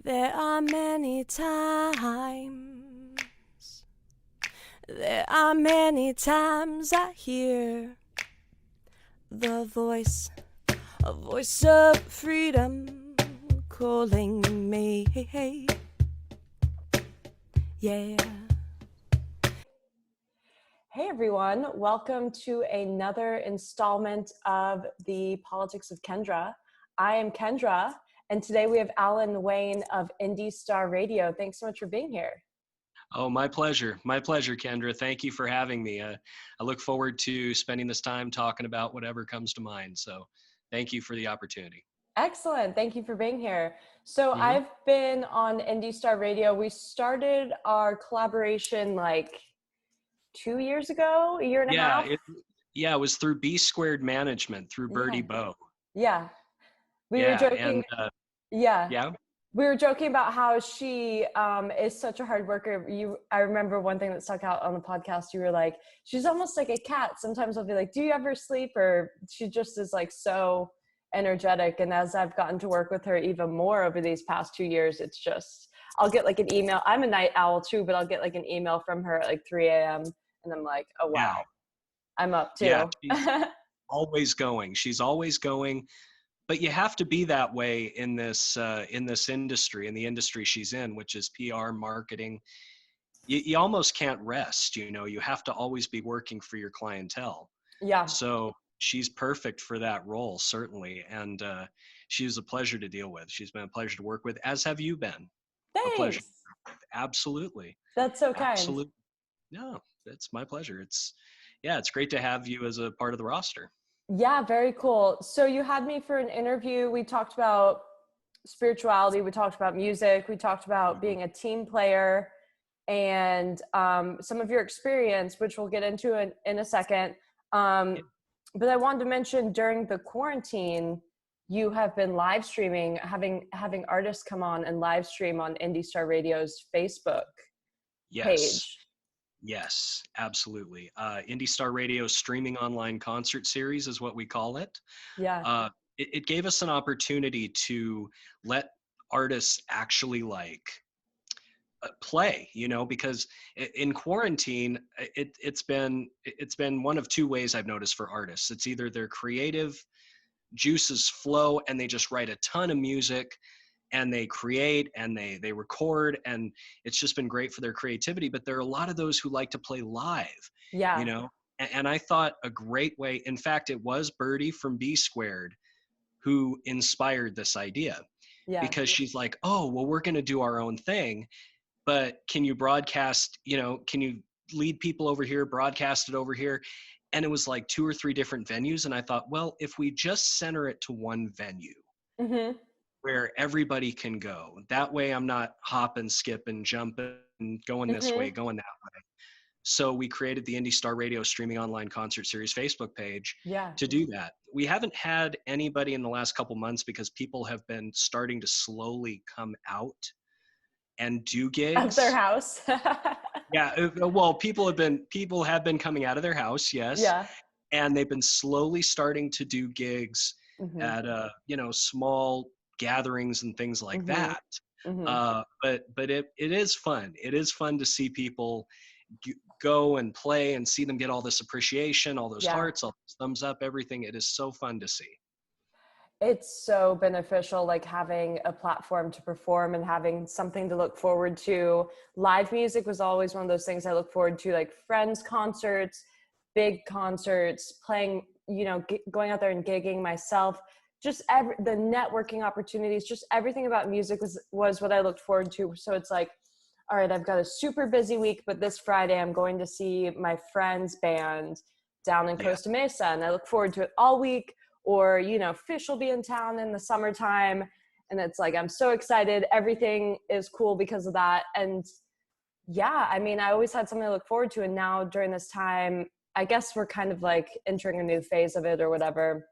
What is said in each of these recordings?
There are many times, there are many times I hear the voice, a voice of freedom calling me. Yeah. Hey everyone, welcome to another installment of the Politics of Kendra. I am Kendra, and today we have Alan Wayne of Indie Star Radio. Thanks so much for being here. Oh, my pleasure. My pleasure, Kendra. Thank you for having me. I look forward to spending this time talking about whatever comes to mind. So thank you for the opportunity. Excellent. Thank you for being here. So Mhm. I've been on Indie Star Radio. We started our collaboration like 2 years ago, a year and a Yeah, half. it was through B Squared Management, through Birdie Yeah. Bow. Yeah. We were Yeah, joking. and Yeah. yeah, We were joking about how she is such a hard worker. I remember one thing that stuck out on the podcast. You were like, she's almost like a cat. Sometimes I'll be like, do you ever sleep? Or she just is like so energetic. And as I've gotten to work with her even more over these past 2 years, it's just, I'll get like an email. I'm a night owl too, but I'll get like an email from her at like 3 a.m. And I'm like, oh, yeah, wow, I'm up yeah. too. She's always going. She's always going. But you have to be that way in this industry, in the industry she's in, which is PR, marketing. You almost can't rest. You have to always be working for your clientele. Yeah. So she's perfect for that role, certainly. And she was a pleasure to deal with. She's been a pleasure to work with, as have you been. A pleasure. Thanks. Absolutely. That's so kind. Absolutely. No, it's my pleasure. It's great to have you as a part of the roster. Yeah, very cool. So you had me for an interview. We talked about spirituality. We talked about music. We talked about Mhm. being a team player and some of your experience, which we'll get into in a second. Yeah. But I wanted to mention during the quarantine, you have been live streaming, having artists come on and live stream on Indie Star Radio's Facebook Yes. page. Yes, absolutely. Indie Star Radio streaming online concert series is what we call it. Yeah. It gave us an opportunity to let artists actually play, because in quarantine, it's been one of two ways I've noticed for artists. It's either their creative juices flow and they just write a ton of music and they create and they record, and it's just been great for their creativity. But there are a lot of those who like to play live, you Yeah. know and I thought a great way, in fact, it was Birdie from B Squared who inspired this idea, Yeah. because she's like, oh, well, we're going to do our own thing, but can you broadcast, can you lead people over here, broadcast it over here? And it was like 2 or 3 different venues. And I thought, well, if we just center it to one venue Mm-hmm. where everybody can go, that way I'm not hopping, skipping, jumping, going this way, Mm-hmm. going that way. So we created the Indie Star Radio streaming online concert series Facebook page Yeah. to do that. We haven't had anybody in the last couple months because people have been starting to slowly come out and do Of their gigs. house. Yeah, well, people have been coming out of their house, yes, Yeah. and they've been slowly starting to do gigs Mm-hmm. at small gatherings and things like Mm-hmm. that. Mm-hmm. But it is fun. It is fun to see people go and play and see them get all this appreciation, all those Yeah. hearts, all those thumbs up, everything. It is so fun to see. It's so beneficial, like having a platform to perform and having something to look forward to. Live music was always one of those things I look forward to, like friends concerts, big concerts, playing, going out there and gigging myself. Just the networking opportunities, just everything about music was what I looked forward to. So it's like, all right, I've got a super busy week, but this Friday I'm going to see my friend's band down in Yeah, Costa Mesa, and I look forward to it all week. Or, Fish will be in town in the summertime, and it's like, I'm so excited. Everything is cool because of that. And yeah, I mean, I always had something to look forward to. And now during this time, I guess we're kind of like entering a new phase of it or whatever.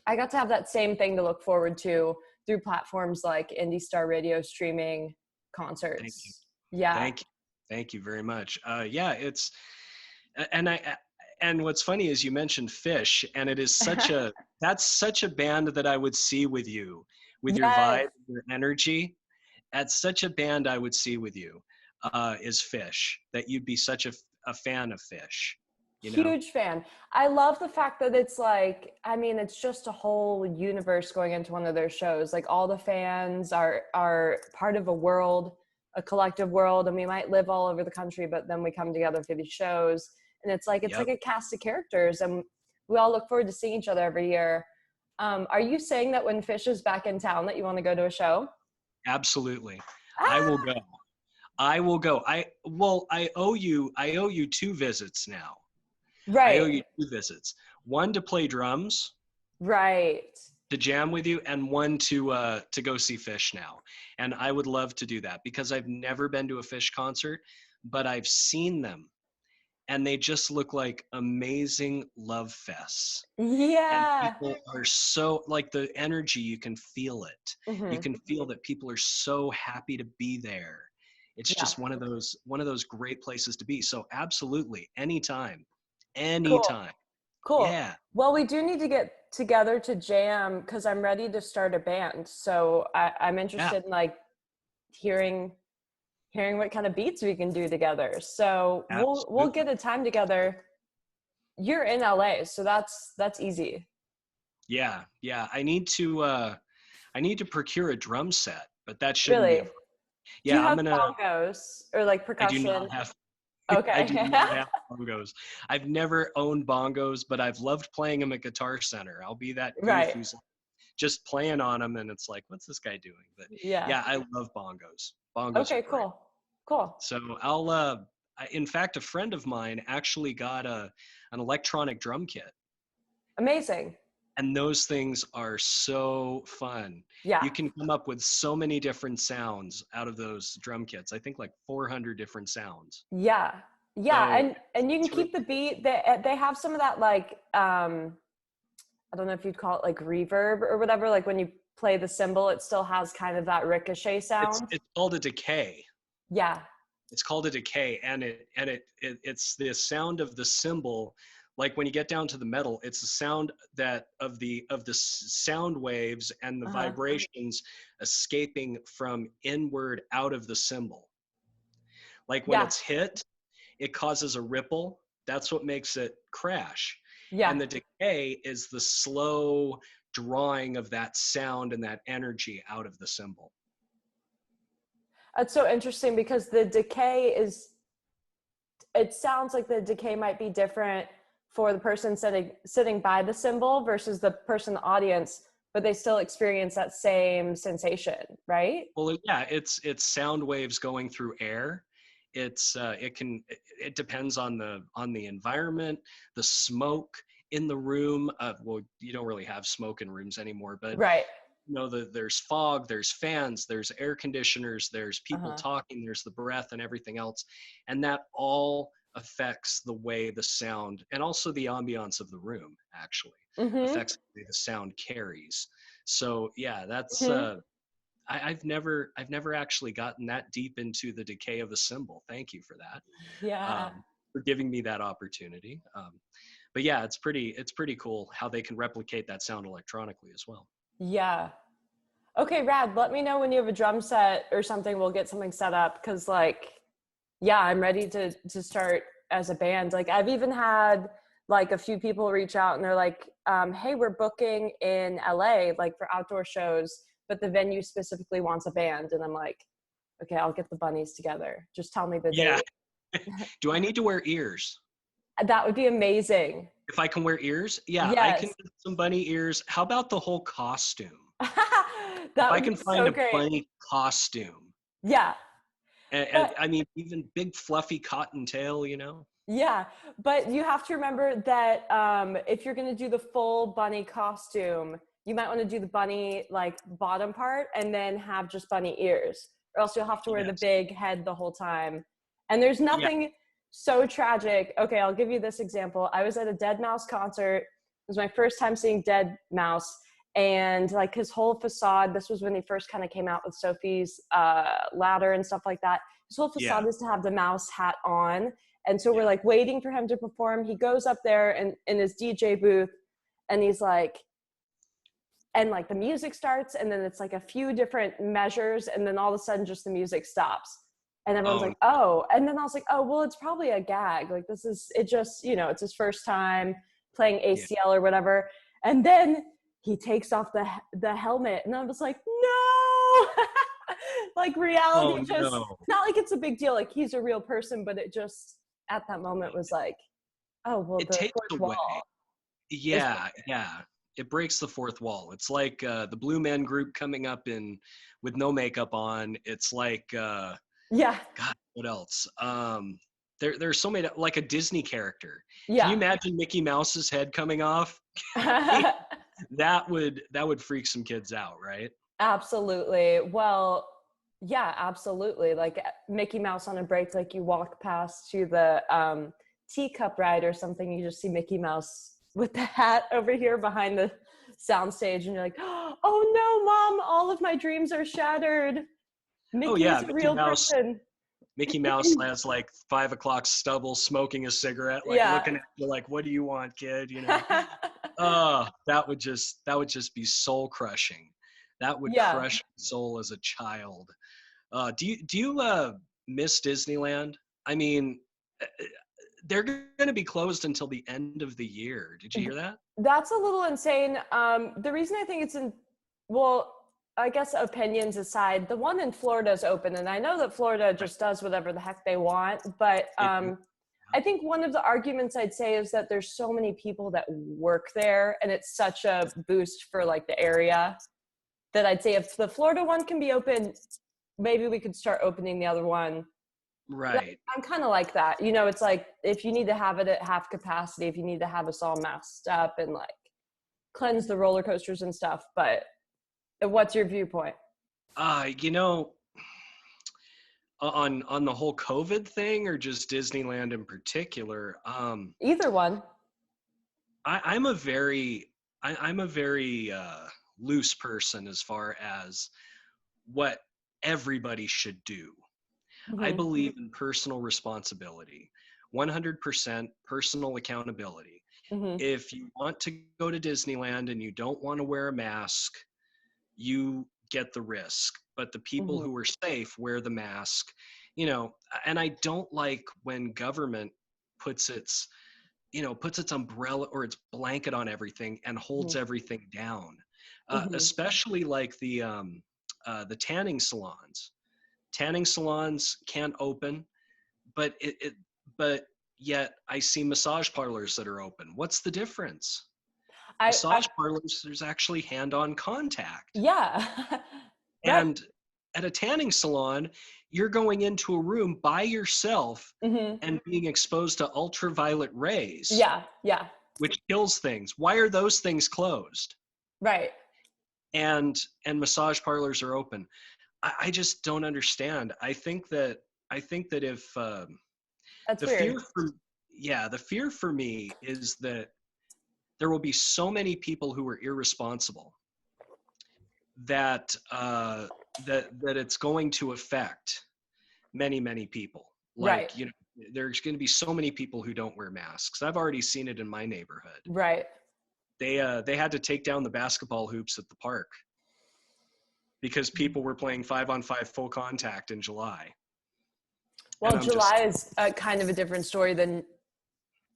I got to have that same thing to look forward to through platforms like Indie Star Radio streaming thank you, concerts. Yeah. thank you, thank you very much. Yeah, it's and I and what's funny is you mentioned Fish, and it is that's such a band that I would see with you, with your Yes. vibe, your energy. at such a band I would see with you is Fish, that you'd be such a fan of Fish, you know? Huge fan. I love the fact that it's like, I mean, it's just a whole universe going into one of their shows. Like all the fans are part of a world, a collective world, and we might live all over the country, but then we come together for these shows. And it's like Yep, a cast of characters, and we all look forward to seeing each other every year. Are you saying that when Fish is back in town that you want to go to a show? absolutely. I will Ah, go. I will go. I owe you two visits now. I owe right, you two visits. One to play drums, right. to jam with you, and one to go see Fish now. And I would love to do that because I've never been to a Fish concert, but I've seen them and they just look like amazing love fests. And Yeah. people are so, like, the energy, you can feel it. You Hmm. can feel that people are so happy to be there. It's Yeah, just one of those great places to be. So absolutely, anytime. cool. Anytime. Cool. Yeah. Well, we do need to get together to jam because I'm ready to start a band. So I'm Yeah. interested in like hearing what kind of beats we can do together. So we'll Absolutely. get a time together. You're in LA, so that's easy. Yeah. Yeah. I need to procure a drum set, but that shouldn't be a Really. problem. Do you Yeah, have bongos or like I do percussion? not have I Okay. do not have bongos. I've never owned bongos, but I've loved playing them at Guitar Center. I'll be that goof Right. who's just playing on them and it's like, what's this guy doing? But Yeah. yeah, I love bongos. Bongos are Okay, great. cool. Cool. So in fact, a friend of mine actually got an electronic drum kit, Amazing. and those things are so fun. Yeah. You can come up with so many different sounds out of those drum kits. I think like 400 different sounds. Yeah. Yeah, So and you can it's really keep the cool. beat. They have some of that like I don't know if you'd call it like reverb or whatever. Like when you play the cymbal, it still has kind of that ricochet It's sound. it's called a decay. Yeah. It's called a decay, and it's the sound of the cymbal. Like when you get down to the metal, it's the sound that of the sound waves and the Uh-huh. vibrations escaping from inward out of the cymbal. Like when Yeah. it's hit, it causes a ripple. That's what makes it crash. Yeah. And the decay is the slow drawing of that sound and that energy out of the cymbal. That's so interesting because the decay is it sounds like the decay might be different for the person sitting by the cymbal versus the person in the audience, but they still experience that same sensation, right? Well, yeah, it's sound waves going through air. It depends on the environment, the smoke in the room. Well, you don't really have smoke in rooms anymore, but Right. there's fog, there's fans, there's air conditioners, there's people Uh-huh. talking, there's the breath and everything else, and that all affects the way the sound and also the ambiance of the room actually Mm-hmm. affects the way the sound carries. So yeah, that's Mm-hmm. I've never actually gotten that deep into the decay of a cymbal. Thank you for that, Yeah. for giving me that opportunity. But yeah, it's pretty cool how they can replicate that sound electronically as well. Yeah. Okay, rad. Let me know when you have a drum set or something. We'll get something set up because, like, yeah, I'm ready to start as a band. Like, I've even had like a few people reach out and they're like, "Hey, we're booking in LA, like for outdoor shows, but the venue specifically wants a band." And I'm like, "Okay, I'll get the Bunnies together. Just tell me the Yeah. date." Do I need to wear ears? That would be amazing. If I can wear ears, yeah, I can Yes, get some bunny ears. How about the whole costume? If that I would can be find so a great. bunny costume, Yeah, and but I mean even big fluffy cottontail. yeah, but you have to remember that if you're going to do the full bunny costume, you might want to do the bunny like bottom part and then have just bunny ears, or else you'll have to wear the Yes. big head the whole time. And there's Yeah. nothing so tragic. Okay, I'll give you this example. I was at a Dead Mouse concert. It was my first time seeing Dead Mouse. And like his whole facade, this was when he first kind of came out with Sophie's ladder and stuff like that. His whole Yeah. facade is to have the mouse hat on, and so we're Yeah. like waiting for him to perform. He goes up there and in his DJ booth and he's like, and like the music starts, and then it's like a few different measures, and then all of a sudden just the music stops, and everyone's Oh, like, oh. And then I was like, oh, well, it's probably a gag, like this is it, just, you know, it's his first time playing yeah. ACL or whatever. And then he takes off the helmet, and I was like, no. Like Oh reality just, no. not like it's a big deal, like he's a real person, but it just at that moment was like, oh, well, It the takes fourth away. wall is Yeah, yeah. It breaks the fourth wall. It's like the Blue Man Group coming up in with no makeup on. It's like yeah. God, what else? There's so many, like a Disney character. Can you Yeah. imagine Mickey Mouse's head coming off? That would freak some kids out, right? Absolutely. Well, yeah, absolutely. Like Mickey Mouse on a break, like you walk past to the teacup ride or something, you just see Mickey Mouse with the hat over here behind the soundstage, and you're like, oh no, Mom, all of my dreams are shattered. Oh yeah, Mickey's a real person. Mickey Mouse has like 5 o'clock stubble, smoking a cigarette, like Yeah. looking at you like, "What do you want, kid?" You know. That would just be soul crushing. That would Yeah. crush my soul as a child. Do you miss Disneyland? I mean, uh, they're going to be closed until the end of the year. Did you hear that? That's a little insane. The reason I think it's well, I guess opinions aside, the one in Florida is open, and I know that Florida Right. just does whatever the heck they want. But They do. I think one of the arguments I'd say is that there's so many people that work there, and it's such a boost for like the area, that I'd say if the Florida one can be open, maybe we could start opening the other one. Right. I'm kind of like that. You know, it's like if you need to have it at half capacity, if you need to have us all masked up and like cleanse the roller coasters and stuff. But what's your viewpoint? You know, on the whole COVID thing, or just Disneyland in particular, Either one. I'm a very loose person as far as what everybody should do. I Mm-hmm. believe in personal responsibility, 100% personal accountability. Mm-hmm. If you want to go to Disneyland and you don't want to wear a mask, you get the risk. But the people Mm-hmm. who are safe wear the mask, you know. And I don't like when government puts its, puts its umbrella or its blanket on everything and holds everything down. Mm-hmm. Especially like the tanning salons. Tanning salons can't open, but but yet I see massage parlors that are open. What's the difference? I Massage parlors, there's actually hand-on contact. yeah. Right. And at a tanning salon, you're going into a room by yourself Mm-hmm. and being exposed to ultraviolet rays, Yeah. Yeah. which kills things. Why are those things closed? Right. And massage parlors are open. I just don't understand. I think that if That's the weird. fear for the fear for me is that there will be so many people who are irresponsible that that it's going to affect many people. Right. Like, there's going to be so many people who don't wear masks. I've already seen it in my neighborhood. Right. They had to take down the basketball hoops at the park because people were playing 5-on-5 full contact in July. Well, And I'm just, July is kind of a different story than,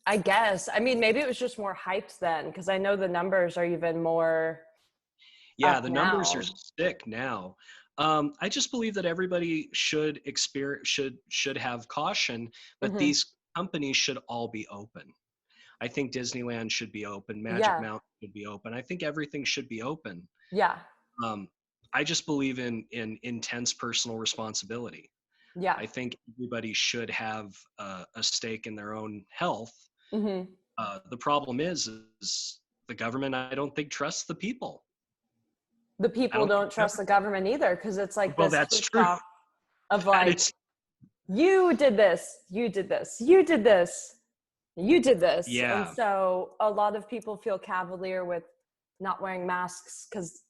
I guess. I mean, maybe it was just more hyped then, because I know the numbers are even more yeah, up the numbers are now. sick now. I just believe that everybody should should have caution, but Hmm. these companies should all be open. I think Disneyland should be open. Magic Yeah. Mountain should be open. I think everything should be open. Yeah. Um, I just believe in intense personal responsibility. Yeah. I think everybody should have a stake in their own health. Hmm. The problem is the government, I don't think, trusts the people. The I people don't think don't the trust the government either, because it's like Well, this that's true. kickoff of That like, is, you did this, you did this, you did this, you did this. And yeah, so a lot of people feel cavalier with not wearing masks because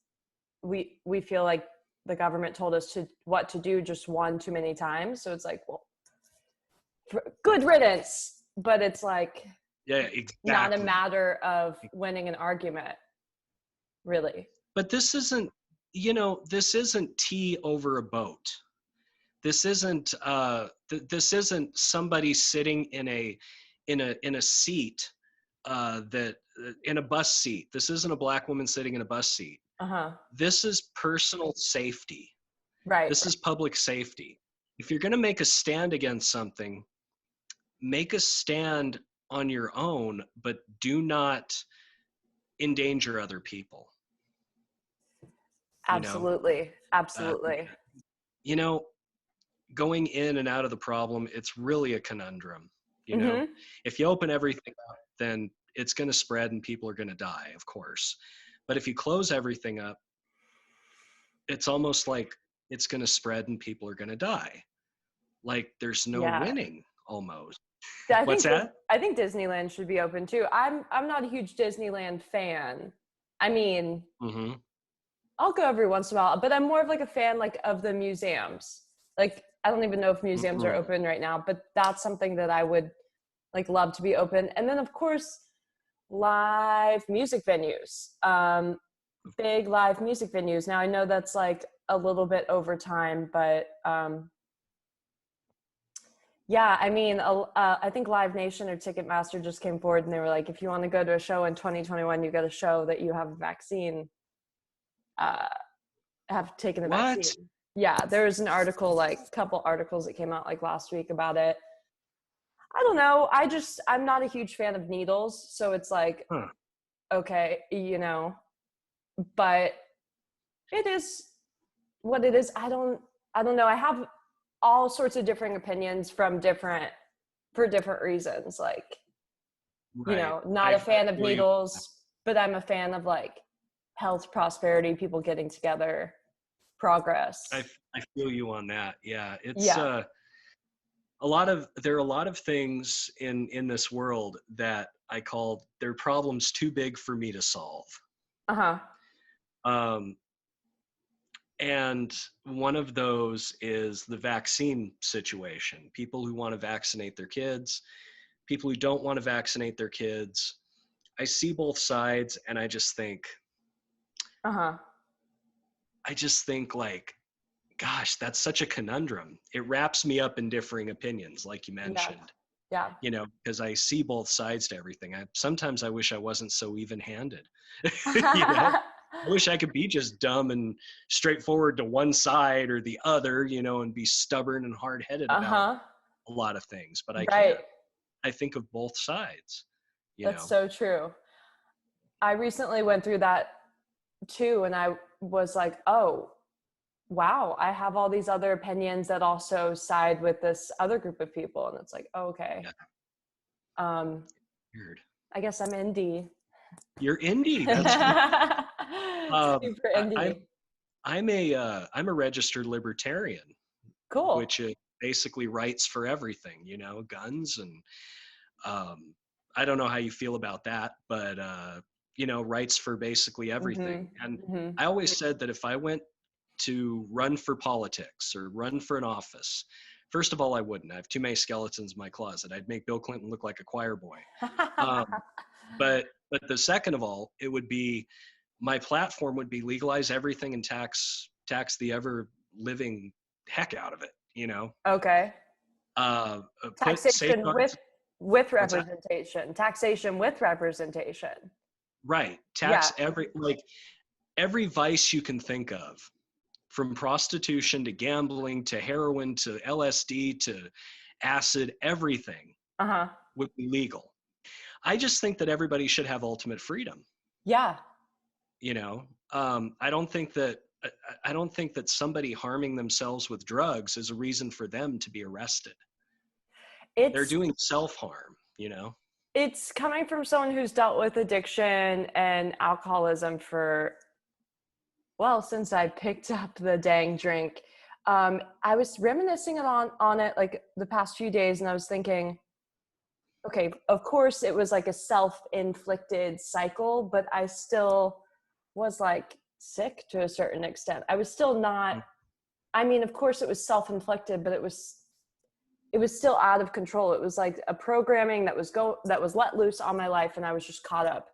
we feel like the government told us what to do just one too many times. So it's like, well, good riddance. But it's like yeah, not a exactly. matter of winning an argument, really. But this isn't, you know, this isn't tea over a boat. This isn't this isn't somebody sitting in a seat that in a bus seat. This isn't a black woman sitting in a bus seat. Uh-huh. This is personal safety. Right. This is public safety. If you're going to make a stand against something, make a stand on your own, but do not endanger other people. Absolutely. Uh, Absolutely. you know, going in and out of the problem, it's really a conundrum. Mm-hmm. If you open everything up, then it's going to spread and people are going to die, of course. But if you close everything up, it's almost like it's going to spread and people are going to die. Like there's no Yeah. winning almost. I What's think that? I think Disneyland should be open too. I'm not a huge Disneyland fan. I mean, Mm-hmm. I'll go every once in a while, but I'm more of like a fan like of the museums. Like I don't even know if museums are Mm-hmm. open right now, but that's something that I would like love to be open. And then of course, live music venues. Big live music venues. Now I know that's like a little bit over time, but yeah, I mean, I think Live Nation or Ticketmaster just came forward and they were like, if you want to go to a show in 2021, you got to show that you have a vaccine, uh, have taken the What? vaccine. Yeah, there was an article, like a couple articles that came out like last week about it. I don't know. I'm not a huge fan of needles. So it's like, Huh. okay, but it is what it is. I don't know. I have all sorts of differing opinions for different reasons. Like, Right. not a fan of feel you. needles, but I'm a fan of like health, prosperity, people getting together, progress. I feel you on that. Yeah. It's Yeah. there are a lot of things in this world that I call they're problems too big for me to solve. Uh-huh. Um, and one of those is the vaccine situation. People who want to vaccinate their kids, people who don't want to vaccinate their kids. I see both sides and I just think Uh-huh. like, gosh, that's such a conundrum. It wraps me up in differing opinions, like you Yeah. mentioned. Yeah. Because I see both sides to everything. Sometimes I wish I wasn't so even-handed. I wish I could be just dumb and straightforward to one side or the other, and be stubborn and hard-headed about Uh-huh. a lot of things, but I Right. can't. I think of both sides. That's so true. I recently went through that too, and I was like, oh, wow, I have all these other opinions that also side with this other group of people. And it's like, oh, okay. Yeah. Weird. I guess I'm indie. You're indie. That's Super indie. I'm a registered libertarian. Cool. Which is basically rights for everything, guns and I don't know how you feel about that, but rights for basically everything. Mm-hmm. And I always said that if I went to run for politics or run for an office, first of all, I wouldn't. I have too many skeletons in my closet. I'd make Bill Clinton look like a choir boy. But the second of all, it would be, my platform would be legalize everything and tax the ever living heck out of it, Okay. Taxation with representation. Taxation with representation. Right. Tax every vice you can think of, from prostitution to gambling to heroin to LSD to acid, everything would be legal. I just think that everybody should have ultimate freedom. Yeah. I don't think that somebody harming themselves with drugs is a reason for them to be arrested. They're doing self-harm, It's coming from someone who's dealt with addiction and alcoholism since I picked up the dang drink. I was reminiscing on it like the past few days, and I was thinking, okay, of course it was like a self-inflicted cycle, but I still was like sick to a certain extent. I was still not, I mean, of course it was self-inflicted, but it was still out of control. It was like a programming that was let loose on my life, and I was just caught up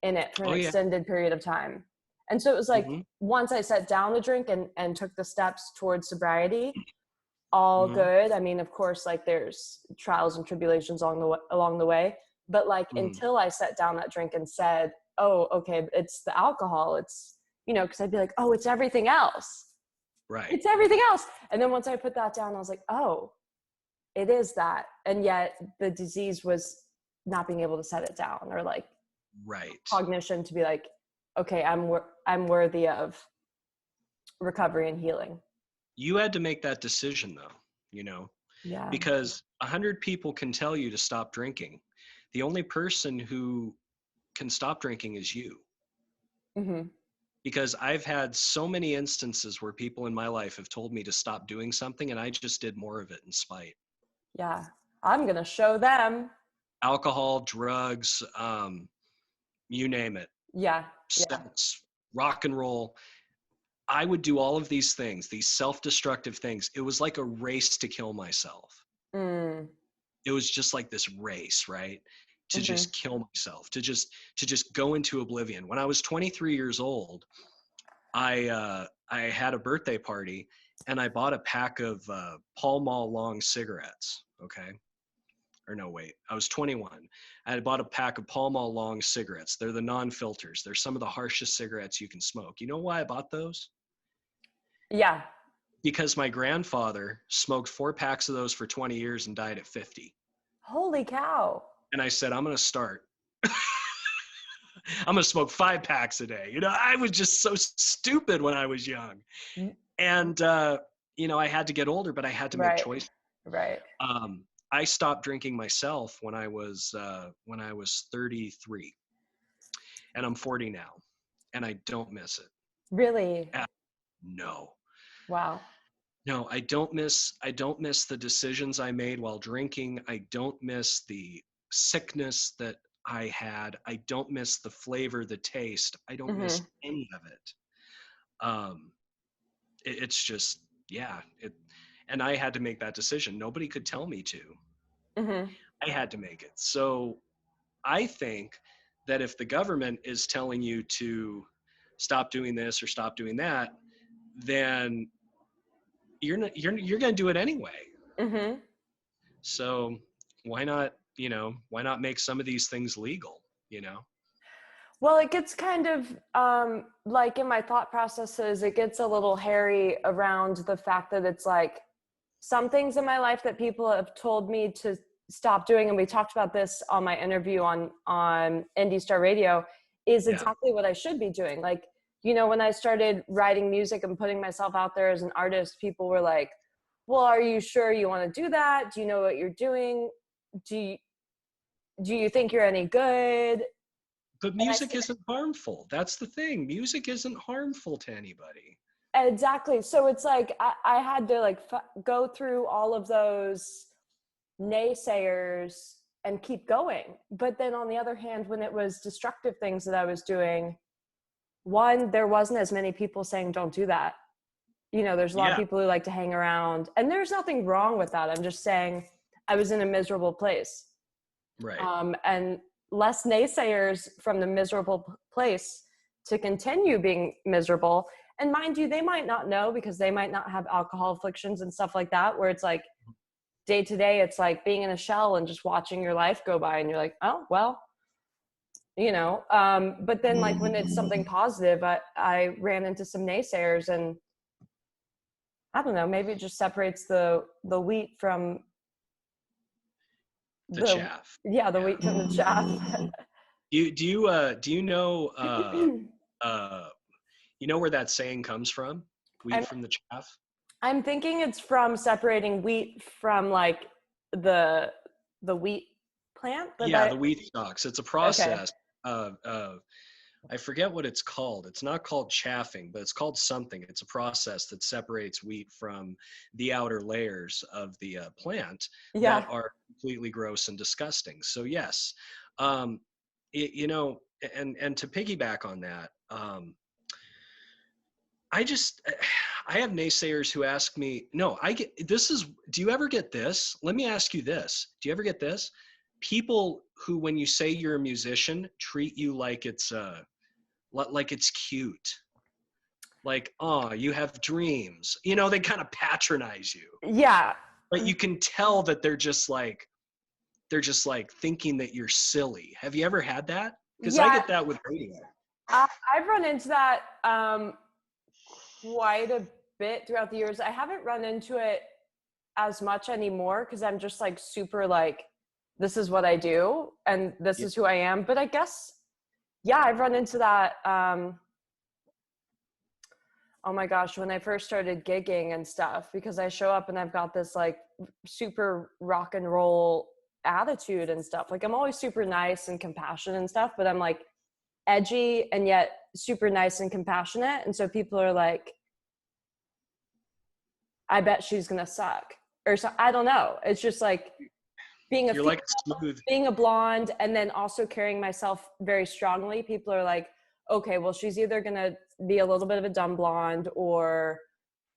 in it for an extended period of time. And so it was like, Mm-hmm. once I set down the drink and took the steps towards sobriety, all Mm-hmm. good. I mean, of course, like there's trials and tribulations along the way, but like Mm-hmm. until I set down that drink and said, oh, okay, it's the alcohol. It's, because I'd be like, oh, it's everything else. Right. It's everything else. And then once I put that down, I was like, oh, it is that. And yet the disease was not being able to set it down, or like Right. cognition to be like, okay, I'm worthy of recovery and healing. You had to make that decision though, Yeah. because 100 people can tell you to stop drinking. The only person who can stop drinking is you. Mm-hmm. Because I've had so many instances where people in my life have told me to stop doing something and I just did more of it in spite. Yeah. I'm going to show them. Alcohol, drugs, you name it, Yeah. Yeah. sex, rock and roll. I would do all of these things, these self-destructive things. It was like a race to kill myself. Mm. It was just like this race, right? To Mm-hmm. just kill myself, to just go into oblivion. When I was 23 years old, I had a birthday party and I bought a pack of Pall Mall long cigarettes. Okay. Or no, wait, I was 21. I had bought a pack of Pall Mall long cigarettes. They're the non-filters. They're some of the harshest cigarettes you can smoke. You know why I bought those? Yeah. Because my grandfather smoked 4 packs of those for 20 years and died at 50. Holy cow. And I said, I'm going to start. I'm going to smoke 5 packs a day. I was just so stupid when I was young. And, I had to get older, but I had to make Right. choices. Right. I stopped drinking myself when I was 33, and I'm 40 now, and I don't miss it. Really? No. Wow. No, I don't miss the decisions I made while drinking. I don't miss the sickness that I had. I don't miss the flavor, the taste. I don't miss any of it. It's just, yeah. And I had to make that decision. Nobody could tell me to. Mm-hmm. I had to make it. So I think that if the government is telling you to stop doing this or stop doing that, then you're going to do it anyway. Mm-hmm. So why not make some of these things legal, Well, it gets kind of like in my thought processes, it gets a little hairy around the fact that it's like some things in my life that people have told me to stop doing, and we talked about this on my interview on Indie Star Radio, is exactly what I should be doing. Like, when I started writing music and putting myself out there as an artist, people were like, well, are you sure you want to do that? Do you know what you're doing? Do you think you're any good? But music isn't harmful. That's the thing. Music isn't harmful to anybody. Exactly. So it's like I had to like go through all of those naysayers and keep going. But then on the other hand, when it was destructive things that I was doing, one, there wasn't as many people saying don't do that. There's a lot of people who like to hang around, and there's nothing wrong with that. I'm just saying I was in a miserable place. Right. And less naysayers from the miserable place to continue being miserable. And mind you, they might not know because they might not have alcohol afflictions and stuff like that, where it's like day to day, it's like being in a shell and just watching your life go by and you're like, oh, well, but then like when it's something positive, I ran into some naysayers, and I don't know, maybe it just separates the wheat from the chaff. Yeah, the wheat from the chaff. Do you know where that saying comes from? Wheat from the chaff? I'm thinking it's from separating wheat from like the wheat plant. The wheat stalks. It's a process. Okay. I forget what it's called. It's not called chaffing, but it's called something. It's a process that separates wheat from the outer layers of the plant that are completely gross and disgusting. So yes, and to piggyback on that, I have naysayers who ask me, do you ever get this? Let me ask you this. Do you ever get this? People who, when you say you're a musician, treat you like it's like it's cute. Like, oh, you have dreams. You know, they kind of patronize you. Yeah. But you can tell that they're just like thinking that you're silly. Have you ever had that? Because I Yeah. get that with radio. I've run into that quite a bit throughout the years. I haven't run into it as much anymore because I'm just like super like, this is what I do and this is who I am. But I guess, yeah, I've run into that. Oh my gosh, when I first started gigging and stuff, because I show up and I've got this like super rock and roll attitude and stuff. Like I'm always super nice and compassionate and stuff, but I'm like edgy and yet super nice and compassionate. And so people are like, I bet she's gonna suck. Or so I don't know. It's just like being a You're female, like smooth. being a blonde, and then also carrying myself very strongly. People are like, okay, well, she's either gonna be a little bit of a dumb blonde, or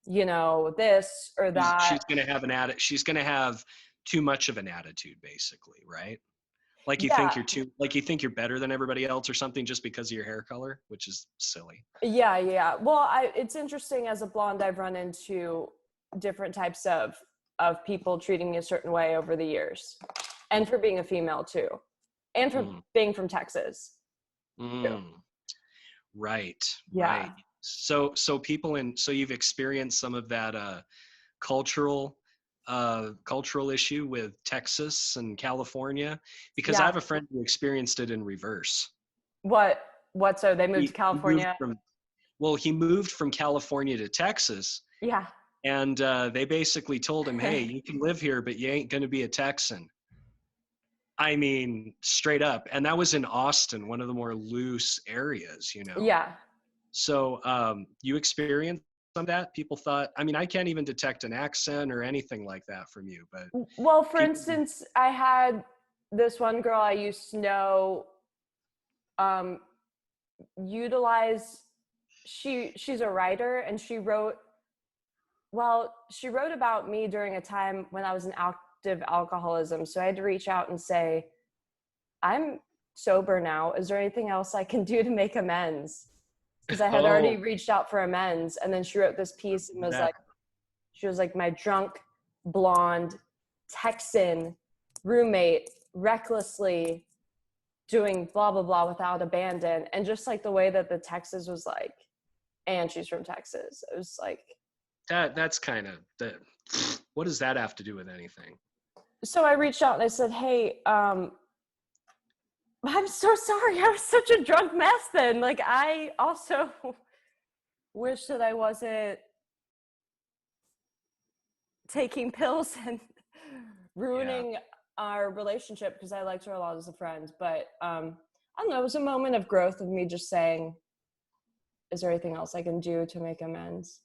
you know, this or that. She's gonna have she's gonna have too much of an attitude, basically, right? Like you think you think you're better than everybody else or something just because of your hair color, which is silly. Yeah. Well, it's interesting as a blonde, I've run into different types of people treating me a certain way over the years, and for being a female too, and for being from Texas. Right. Yeah. Right. So you've experienced some of that cultural issue with Texas and California, because I have a friend who experienced it in reverse. What so they moved to California? He moved from California to Texas. Yeah. And they basically told him, hey, you can live here, but you ain't going to be a Texan. I mean, straight up. And that was in Austin, one of the more loose areas, you know? Yeah. So you experienced some of that? People thought, I mean, I can't even detect an accent or anything like that from you, but. Well, for instance, I had this one girl I used to know utilize, she's a writer, and she wrote about me during a time when I was in active alcoholism. So I had to reach out and say, I'm sober now. Is there anything else I can do to make amends? Because I had already reached out for amends. And then she wrote this piece and she was like, my drunk, blonde, Texan roommate recklessly doing blah, blah, blah without abandon. And just like the way that the Texas was like, and she's from Texas. It was like, that's kind of what does that have to do with anything? So I reached out and I said, hey, I'm so sorry. I was such a drunk mess then. Like, I also wish that I wasn't taking pills and ruining our relationship, because I liked her a lot as a friend. But I don't know, it was a moment of growth of me just saying, is there anything else I can do to make amends?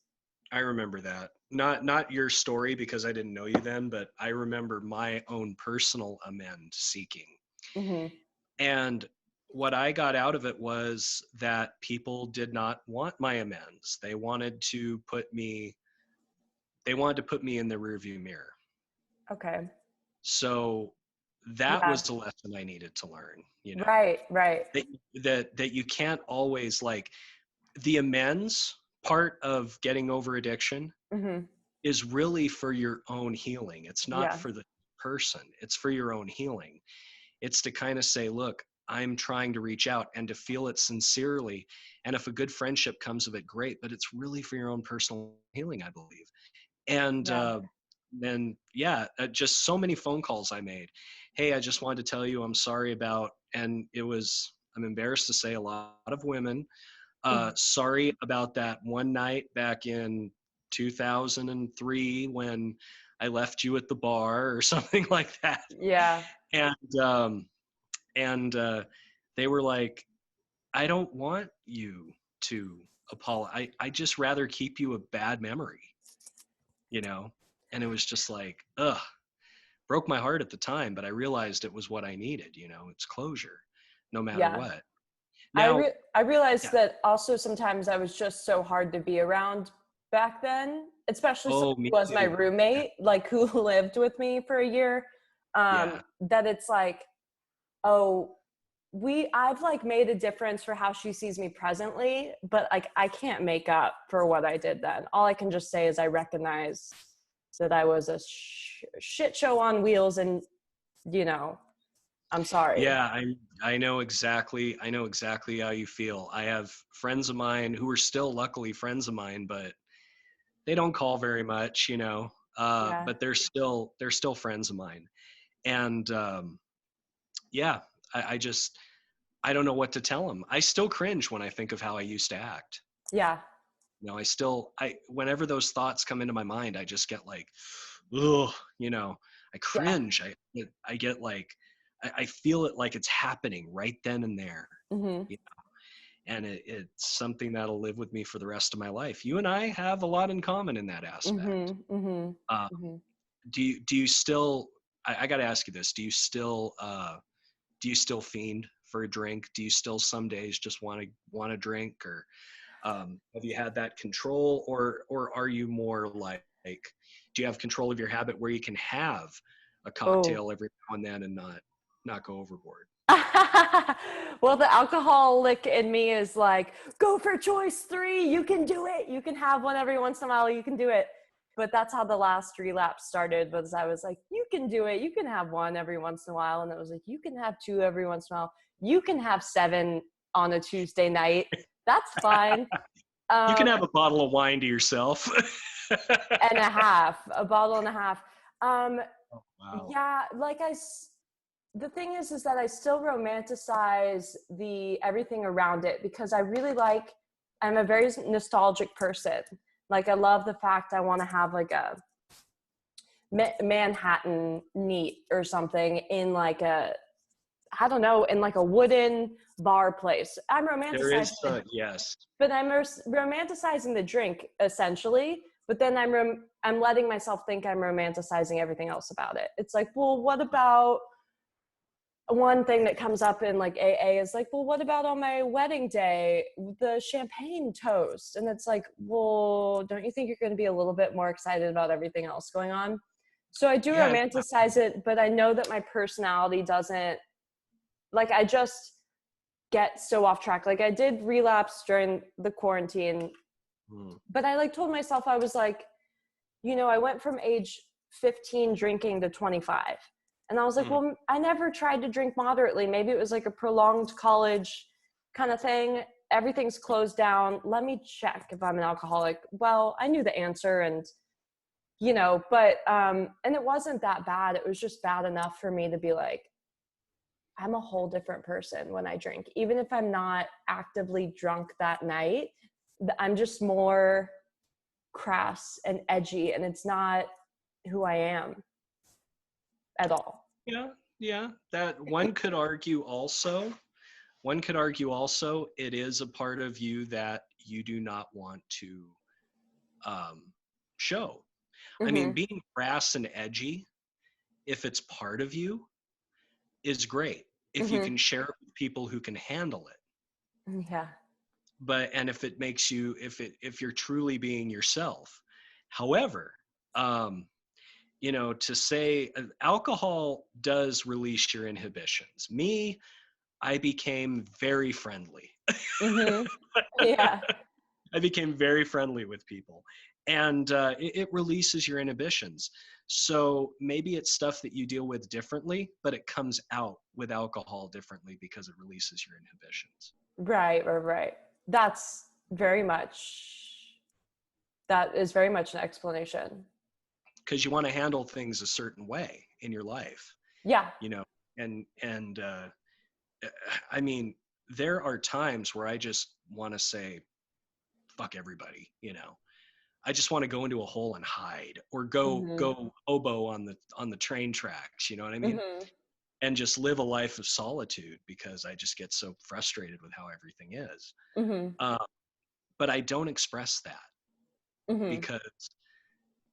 I remember that. Not your story, because I didn't know you then, but I remember my own personal amend seeking. Mm-hmm. And what I got out of it was that people did not want my amends. They wanted to put me in the rearview mirror. Okay. So that was the lesson I needed to learn, you know. Right. That you can't always, like, the amends part of getting over addiction is really for your own healing. It's not for the person. It's for your own healing. It's to kind of say, look, I'm trying to reach out, and to feel it sincerely. And if a good friendship comes of it, great, but it's really for your own personal healing, I believe. And then, just so many phone calls I made. Hey, I just wanted to tell you I'm sorry about, and I'm embarrassed to say, a lot of women, sorry about that one night back in 2003 when I left you at the bar or something like that. Yeah. And they were like, I don't want you to apologize. I just rather keep you a bad memory, you know? And it was just like, broke my heart at the time, but I realized it was what I needed, you know, it's closure no matter what. Now, I realized that also sometimes I was just so hard to be around back then, especially someone who was my roommate, like who lived with me for a year, that it's like, oh, I've like made a difference for how she sees me presently, but like I can't make up for what I did then. All I can just say is I recognize that I was a shit show on wheels, and I'm sorry. Yeah, I know exactly how you feel. I have friends of mine who are still luckily friends of mine, but they don't call very much, Yeah. but they're still friends of mine. And yeah, I just I don't know what to tell them. I still cringe when I think of how I used to act. Yeah. Whenever those thoughts come into my mind, I just get like, ugh, I Yeah. cringe. I get like, I feel it like it's happening right then and there. Mm-hmm. You And it's something that'll live with me for the rest of my life. You and I have a lot in common in that aspect. Mm-hmm. Mm-hmm. Uh, Mm-hmm. do you still? I got to ask you this: do you still fiend for a drink? Do you still some days just want to drink, or have you had that control, or are you more like, do you have control of your habit where you can have a Oh. cocktail every now and then and not go overboard? Well, the alcoholic in me is like, go for choice 3. You can do it. You can have one every once in a while. You can do it. But that's how the last relapse started, was I was like, you can do it. You can have one every once in a while. And it was like, you can have 2 every once in a while. You can have 7 on a Tuesday night. That's fine. You can Um, have a bottle of wine to yourself. and a half, a bottle and a half. Um, Oh, wow. yeah, the thing is that I still romanticize the everything around it, because I'm a very nostalgic person. Like I love the fact I want to have like a Manhattan neat or something in like I don't know, in like a wooden bar place. I'm There is, romanticizing it, yes. but I'm romanticizing the drink essentially. But then I'm letting myself think I'm romanticizing everything else about it. It's like, well, what about one thing that comes up in like AA is like, well, what about on my wedding day, the champagne toast? And it's like, well, don't you think you're going to be a little bit more excited about everything else going on? So I do Yeah, romanticize it, but I know that my personality doesn't, like, I just get so off track. Like I did relapse during the quarantine, but I like told myself, I was like, I went from age 15 drinking to 25. And I was like, well, I never tried to drink moderately. Maybe it was like a prolonged college kind of thing. Everything's closed down. Let me check if I'm an alcoholic. Well, I knew the answer, and and it wasn't that bad. It was just bad enough for me to be like, I'm a whole different person when I drink. Even if I'm not actively drunk that night, I'm just more crass and edgy, and it's not who I am at all. yeah. That one could argue also. It is a part of you that you do not want to show. I mean, Mm-hmm. being crass and edgy, if it's part of you, is great. If you Mm-hmm. can share it with people who can handle it. Yeah. And if it makes you, if you're truly being yourself. However, to say alcohol does release your inhibitions. Me, I became very friendly. Mm-hmm. Yeah. I became very friendly with people, and it releases your inhibitions. So maybe it's stuff that you deal with differently, but it comes out with alcohol differently because it releases your inhibitions. Right. That's very much, that is very much an explanation. Because you want to handle things a certain way in your life, Yeah. and I mean, there are times where I just want to say, fuck everybody, I just want to go into a hole and hide, or go Mm-hmm. go oboe on the train tracks, you know what I mean? Mm-hmm. And just live a life of solitude because I just get so frustrated with how everything is. Mm-hmm. Uh, but I don't express that Mm-hmm. because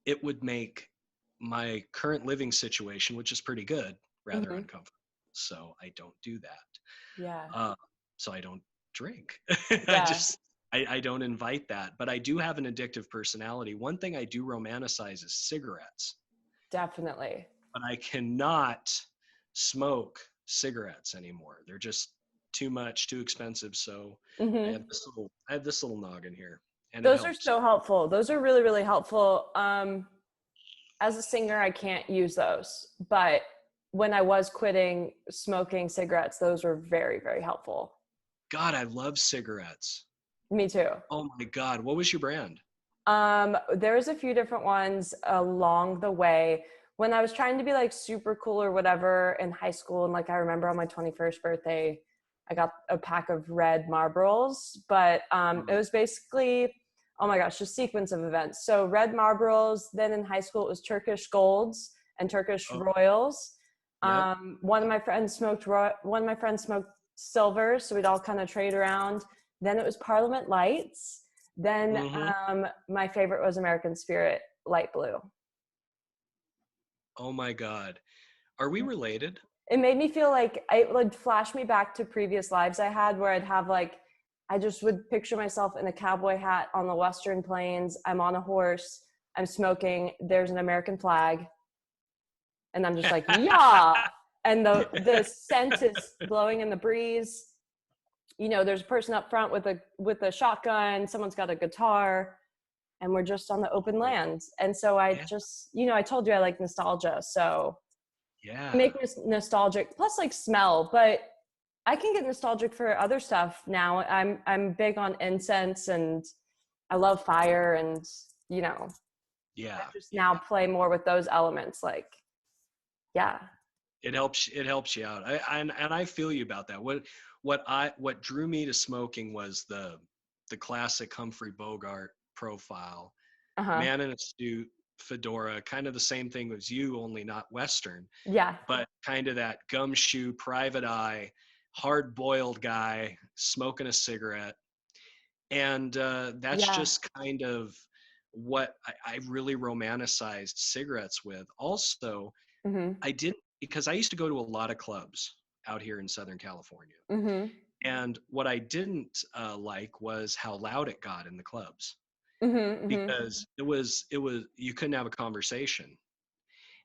it would make my current living situation, which is pretty good, rather Mm-hmm. uncomfortable. So I don't do that. Yeah. So I don't drink. I Yeah. just I don't invite that. But I do have an addictive personality. One thing I do romanticize is cigarettes, Definitely. but I cannot smoke cigarettes anymore. They're just too much, too expensive. So Hmm. I have this little noggin here, and it Those are helps. so helpful. Those are really, really helpful. As a singer, I can't use those, but when I was quitting smoking cigarettes, those were very, very helpful. God, I love cigarettes. Me too. Oh my God, what was your brand? There's a few different ones along the way. When I was trying to be like super cool or whatever in high school, and like I remember on my 21st birthday, I got a pack of red Marlboros, but it was basically, oh my gosh, a sequence of events. So red Marlboros, then in high school it was Turkish Golds and Turkish Oh, Royals. yep. One of my friends smoked silver, so we'd all kind of trade around. Then it was Parliament Lights. Then Mm-hmm. my favorite was American Spirit Light Blue. Oh my God. Are we related? It made me feel like it would flash me back to previous lives I had where I'd have like, I just would picture myself in a cowboy hat on the Western Plains. I'm on a horse. I'm smoking. There's an American flag. And I'm just like, yeah. And the scent is blowing in the breeze. You know, there's a person up front with a shotgun. Someone's got a guitar. And we're just on the open land. And so I Yeah. just, you know, I told you I like nostalgia. So Yeah. make me nostalgic, plus like smell, but I can get nostalgic for other stuff now. I'm big on incense and I love fire and, you know, I Yeah. just now Yeah. play more with those elements. Like, yeah. It helps you out. And I feel you about that. What drew me to smoking was the classic Humphrey Bogart profile, Uh-huh. man in a suit, fedora, kind of the same thing as you, only not Western, Yeah. but kind of that gumshoe, private eye, hard boiled guy smoking a cigarette. And that's Yeah. just kind of what I really romanticized cigarettes with. Also, Mm-hmm. I didn't, because I used to go to a lot of clubs out here in Southern California. Mm-hmm. And what I didn't like was how loud it got in the clubs, Mm-hmm. Mm-hmm. because you couldn't have a conversation,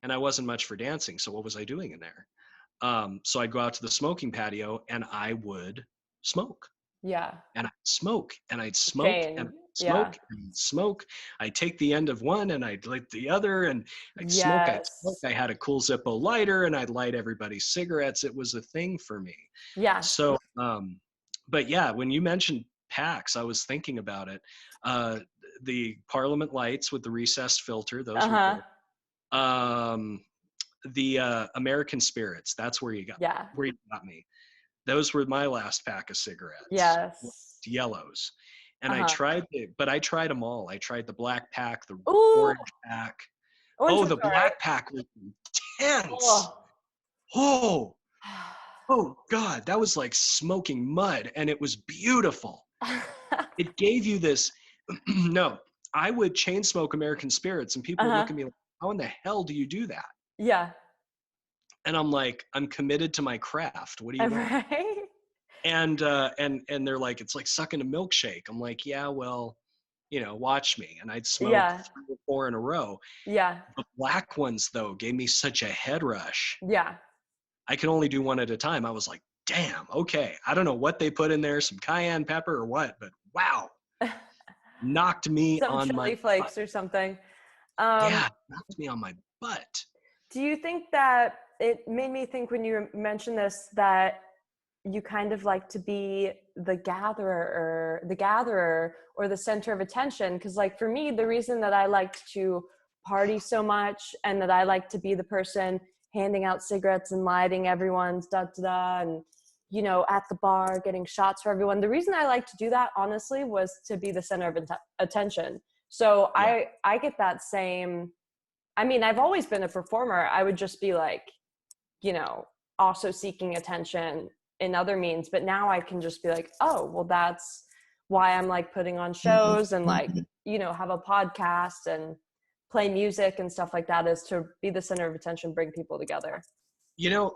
and I wasn't much for dancing. So what was I doing in there? So I'd go out to the smoking patio and I would smoke, Yeah. and I'd smoke and I'd smoke and Chain. I'd Yeah. smoke and I'd smoke. I'd take the end of one and I'd light the other, and I'd smoke, I'd smoke. Yes. I had a cool Zippo lighter and I'd light everybody's cigarettes. It was a thing for me. Yeah. So, but yeah, when you mentioned packs, I was thinking about it. Uh, the Parliament lights with the recessed filter, those were Uh-huh. cool. Um, the American Spirits, that's Yeah. where you got me. Those were my last pack of cigarettes, Yes. yellows. And Uh-huh. but I tried them all. I tried the black pack, the Ooh, orange pack. orange Oh, was the all right. black pack was intense. Oh. Oh, oh God, that was like smoking mud, and it was beautiful. It gave you this. No, I would chain smoke American Spirits, and people would Uh-huh. look at me like, "How in the hell do you do that?" Yeah. And I'm like, "I'm committed to my craft. What do you want?" Right? And they're like, "It's like sucking a milkshake." I'm like, "Yeah, well, watch me." And I'd smoke Yeah. 3 or 4 in a row. Yeah. The black ones, though, gave me such a head rush. Yeah. I could only do one at a time. I was like, damn, okay. I don't know what they put in there, some cayenne pepper or what, but wow, knocked me Some on my chili butt. flakes or something. Um, Yeah, knocked me on my butt. do you think that it made me think when you mentioned this that you kind of like to be the gatherer or the center of attention? Because like for me, the reason that I liked to party so much and that I like to be the person handing out cigarettes and lighting everyone's da da da and at the bar getting shots for everyone, the reason I like to do that honestly was to be the center of attention. So Yeah. I get that same. I mean, I've always been a performer. I would just be like, you know, also seeking attention in other means. But now I can just be like, oh, well, that's why I'm like putting on shows and like, have a podcast and play music and stuff like that, is to be the center of attention, bring people together.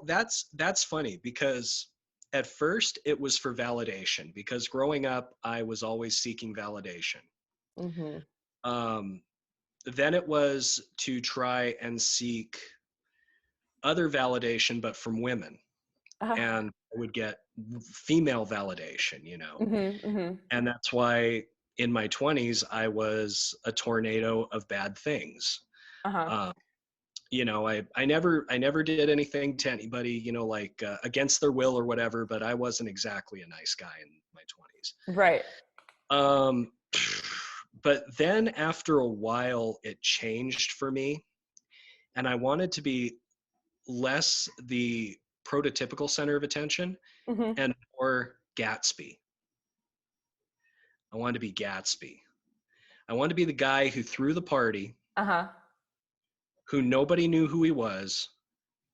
That's funny, because at first it was for validation, because growing up, I was always seeking validation. Mm-hmm. Um, then it was to try and seek other validation, but from women. and I would get female validation, you know. Mm-hmm, mm-hmm. And that's why in my 20s, I was a tornado of bad things. Uh-huh. Um, you know, I never did anything to anybody, you know, like against their will or whatever, but I wasn't exactly a nice guy in my 20s. Right. Um, but then after a while, it changed for me, and I wanted to be less the prototypical center of attention Mm-hmm. and more Gatsby. I wanted to be Gatsby. I wanted to be the guy who threw the party, Uh-huh. who nobody knew who he was,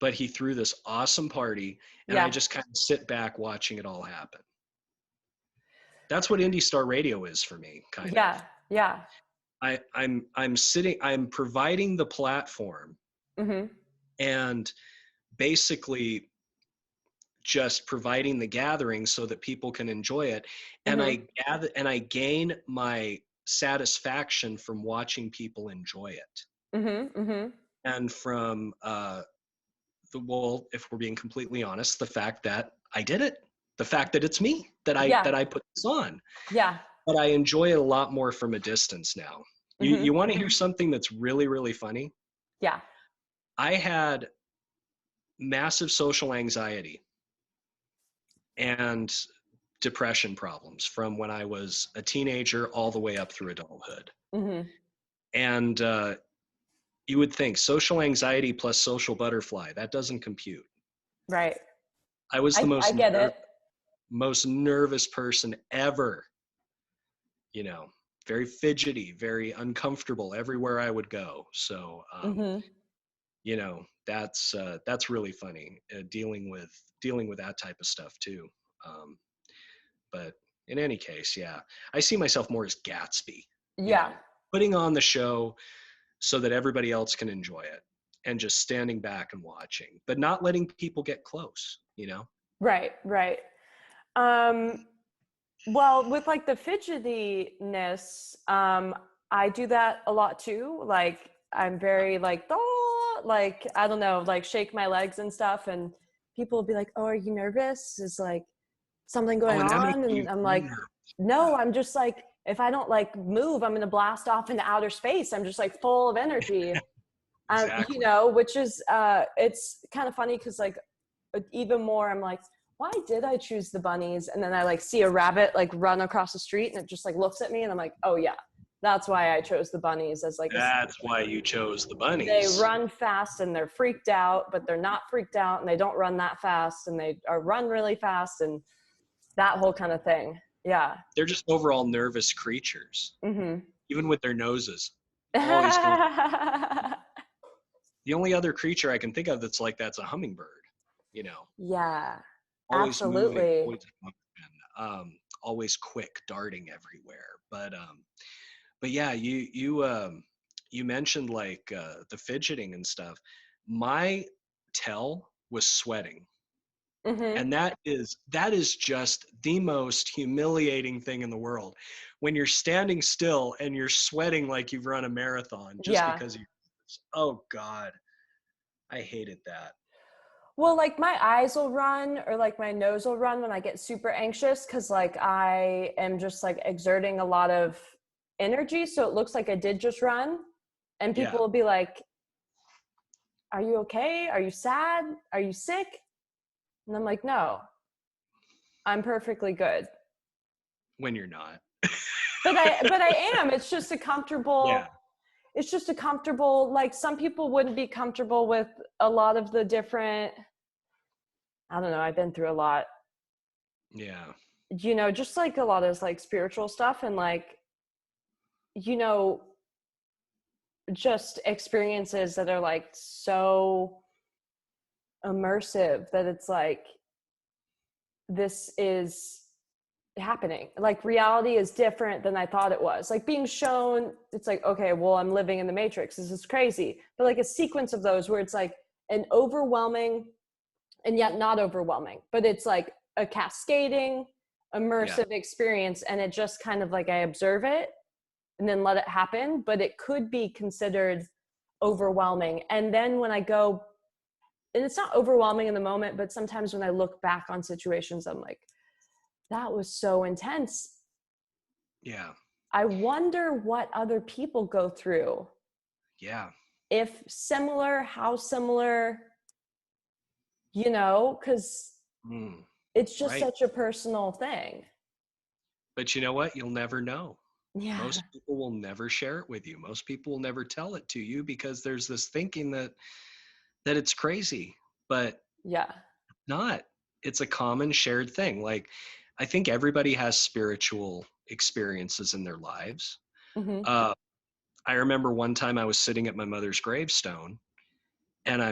but he threw this awesome party, and I Yeah. just kind of sit back watching it all happen. That's what Indie Star Radio is for me, kind Yeah. of. Yeah. I'm providing the platform Mm-hmm. and basically just providing the gathering so that people can enjoy it. And Mm-hmm. I gain my satisfaction from watching people enjoy it. Mm-hmm. Mm-hmm. And from well, if we're being completely honest, the fact that I did it, the fact that it's me, that Yeah. I put this on. Yeah. But I enjoy it a lot more from a distance now. Mm-hmm. You want to hear something that's really, really funny? Yeah. I had massive social anxiety and depression problems from when I was a teenager all the way up through adulthood. Mm-hmm. And you would think social anxiety plus social butterfly, that doesn't compute. Right. I was the I get it. most nervous person ever, you know, very fidgety, very uncomfortable everywhere I would go. So, Mm-hmm. you know, that's really funny, dealing with that type of stuff too. Um, but in any case, yeah, I see myself more as Gatsby, you Yeah. know, putting on the show so that everybody else can enjoy it, and just standing back and watching, but not letting people get close, you know? Right. Right. Um, well, with like the fidgetiness, I do that a lot too. Like I'm very like, oh, like, I don't know, like shake my legs and stuff. And people will be like, oh, are you nervous? Is like something Oh, going and that makes on? you And I'm like, nervous. no, I'm just like, if I don't like move, I'm going to blast off into outer space. I'm just like full of energy. You Exactly. know, which is, it's kind of funny because like even more, I'm like, why did I choose the bunnies? And then I like see a rabbit like run across the street and it just like looks at me and I'm like, oh yeah, that's why I chose the bunnies as like That's why you chose the they bunnies. run fast and they're freaked out, but they're not freaked out and they don't run that fast and they are run really fast and that whole kind of thing. Yeah. They're just overall nervous creatures, Mm-hmm. even with their noses. Always going. The only other creature I can think of that's like that's a hummingbird, you know, Yeah, always moving, absolutely. always motion, always quick, darting everywhere. But yeah, you mentioned like the fidgeting and stuff. My tell was sweating. Mm-hmm. And that is just the most humiliating thing in the world. When you're standing still and you're sweating like you've run a marathon just Yeah. because oh God, I hated that. Well, like my eyes will run or like my nose will run when I get super anxious because like I am just like exerting a lot of energy. So it looks like I did just run. And people Yeah, will be like, are you okay? Are you sad? Are you sick? And I'm like, no, I'm perfectly good. when you're not. But I am. It's just a comfortable, Yeah, it's just a comfortable, like some people wouldn't be comfortable with a lot of the different, I don't know, I've been through a lot, yeah, you know, just like a lot of like spiritual stuff and like, you know, just experiences that are like so immersive that it's like, this is happening. Like reality is different than I thought it was. Like being shown, it's like, okay, well, I'm living in the Matrix. This is crazy. But like a sequence of those where it's like an overwhelming and yet not overwhelming, but it's like a cascading, yeah. immersive experience. And it just kind of like I observe it and then let it happen, but it could be considered overwhelming. And then when I go and it's not overwhelming in the moment, but sometimes when I look back on situations, I'm like, that was so intense. Yeah. I wonder what other people go through. Yeah. If similar, how similar, you know, because Mm, it's just right. such a personal thing. But you know what? You'll never know. Yeah. Most people will never share it with you. Most people will never tell it to you because there's this thinking that it's crazy, but Yeah. not. It's a common shared thing. Like, I think everybody has spiritual experiences in their lives. Mm-hmm. Uh, I remember one time I was sitting at my mother's gravestone, and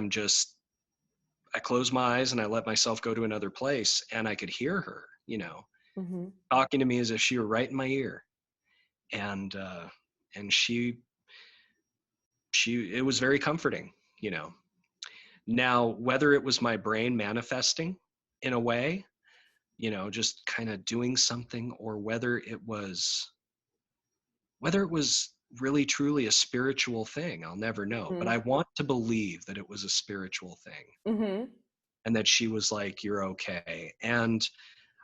I closed my eyes and I let myself go to another place, and I could hear her, Mm-hmm. talking to me as if she were right in my ear. And she it was very comforting, you know. Now, whether it was my brain manifesting in a way, just kind of doing something, or whether it was really truly a spiritual thing, I'll never know. But Mm-hmm. I want to believe that it was a spiritual thing, Mm-hmm. and that she was like, "You're okay." And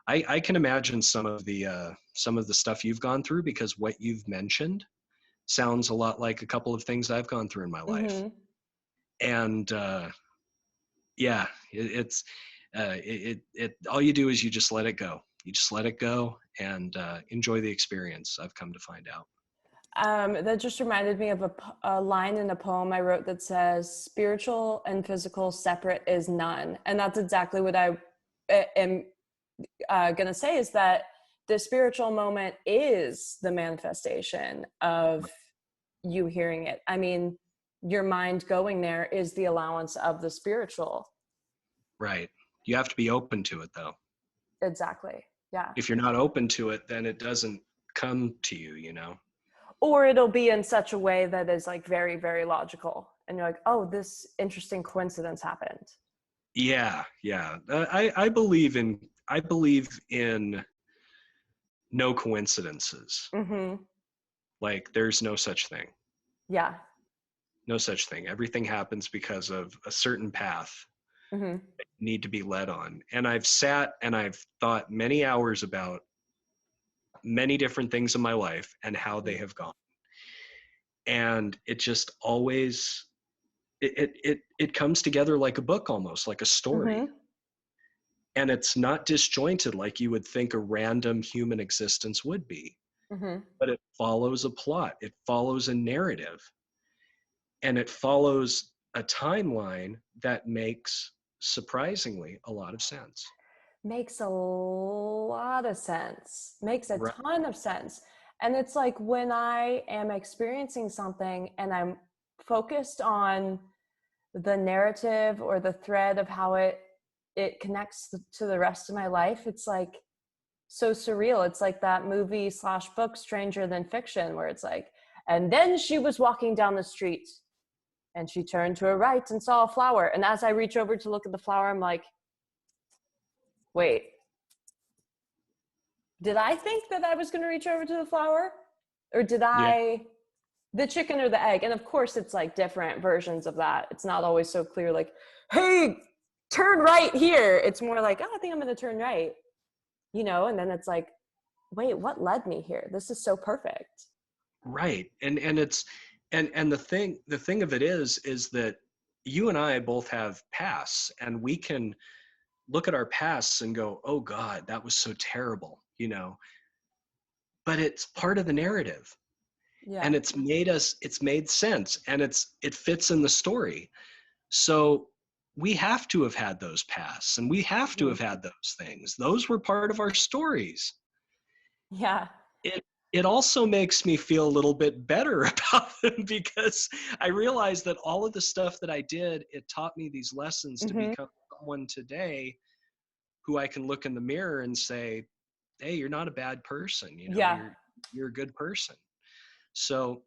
I can imagine some of the stuff you've gone through, because what you've mentioned sounds a lot like a couple of things I've gone through in my life. Mm-hmm. And yeah, it all you do is you just let it go. You just let it go and enjoy the experience, I've come to find out. That just reminded me of a line in a poem I wrote that says, spiritual and physical separate is none. And that's exactly what I am going to say, is that the spiritual moment is the manifestation of you hearing it. I mean, your mind going there is the allowance of the spiritual. Right. You have to be open to it, though. Exactly. Yeah. If you're not open to it, then it doesn't come to you. Or it'll be in such a way that is like very, very logical. And you're like, oh, this interesting coincidence happened. Yeah, yeah. I believe in no coincidences. Mm-hmm. Like, there's no such thing. Yeah. No such thing. Everything happens because of a certain path Mm-hmm. that you need to be led on. And I've sat and I've thought many hours about many different things in my life and how they have gone. And it just always it comes together like a book, almost like a story. Mm-hmm. And it's not disjointed like you would think a random human existence would be, Mm-hmm. but it follows a plot, it follows a narrative, and it follows a timeline that makes, surprisingly, a lot of sense. Makes a lot of sense. Makes a Right. ton of sense. And it's like when I am experiencing something and I'm focused on the narrative or the thread of how it connects to the rest of my life, it's like so surreal. It's like that movie slash book Stranger Than Fiction, where it's like, and then she was walking down the street and she turned to her right and saw a flower, and as I reach over to look at the flower, I'm like, wait, did I think that I was going to reach over to the flower, or did Yeah. I, the chicken or the egg? And of course it's like different versions of that. It's not always so clear, like, hey, turn right here. It's more like, oh, I think I'm going to turn right, and then it's like, wait, what led me here? This is so perfect. Right. And it's and the thing of it is that you and I both have pasts, and we can look at our pasts and go, "Oh God, that was so terrible." But it's part of the narrative, and Yeah. it's made sense, and it fits in the story. So we have to have had those pasts, and we have to Mhm. have had those things. Those were part of our stories. Yeah. It also makes me feel a little bit better about them, because I realize that all of the stuff that I did, it taught me these lessons to Hmm. become someone today who I can look in the mirror and say, "Hey, you're not a bad person. Yeah. You're a good person." So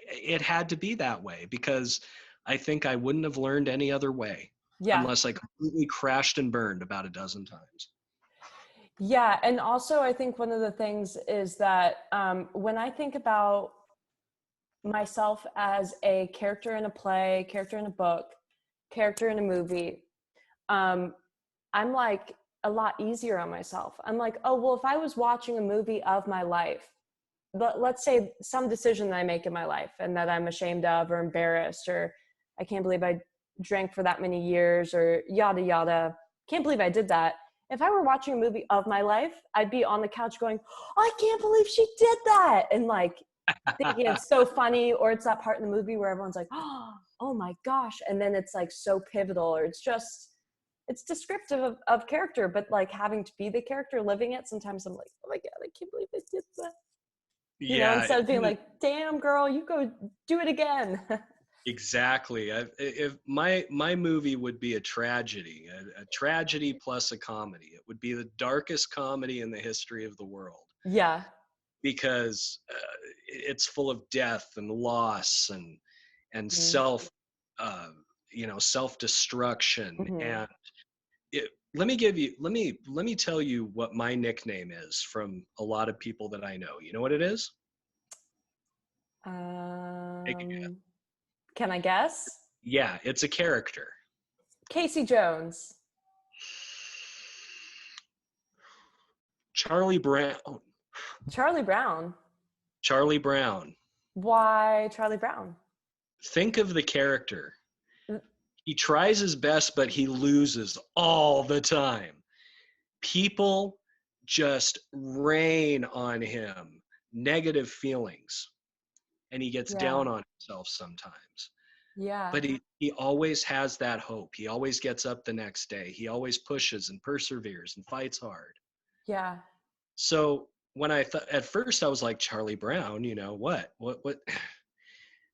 it had to be that way, because I think I wouldn't have learned any other way Yeah. unless I completely crashed and burned about a dozen times. Yeah. And also, I think one of the things is that when I think about myself as a character in a play, character in a book, character in a movie, I'm like a lot easier on myself. I'm like, oh, well, if I was watching a movie of my life, but let's say some decision that I make in my life and that I'm ashamed of or embarrassed, or I can't believe I drank for that many years, or yada, yada. Can't believe I did that. If I were watching a movie of my life, I'd be on the couch going, oh, I can't believe she did that. And like thinking it's so funny, or it's that part in the movie where everyone's like, oh my gosh. And then it's like so pivotal, or it's descriptive of character, but like having to be the character living it, sometimes I'm like, oh my God, I can't believe I did that. Yeah, Instead of being like, damn girl, you go do it again. exactly. If my movie would be a tragedy, a tragedy plus a comedy. It would be the darkest comedy in the history of the world, Yeah. because it's full of death and loss and Mm-hmm. uh, self-destruction. Mm-hmm. And let me tell you what my nickname is from a lot of people that I know. You know what it is? Take a guess. Um, can I guess? Yeah, it's a character. Casey Jones. Charlie Brown. Charlie Brown. Charlie Brown. Why Charlie Brown? Think of the character. He tries his best, but he loses all the time. People just rain on him negative feelings, and he gets Yeah. down on himself sometimes. Yeah. But he always has that hope. He always gets up the next day. He always pushes and perseveres and fights hard. Yeah. So when I thought at first, I was like, Charlie Brown, what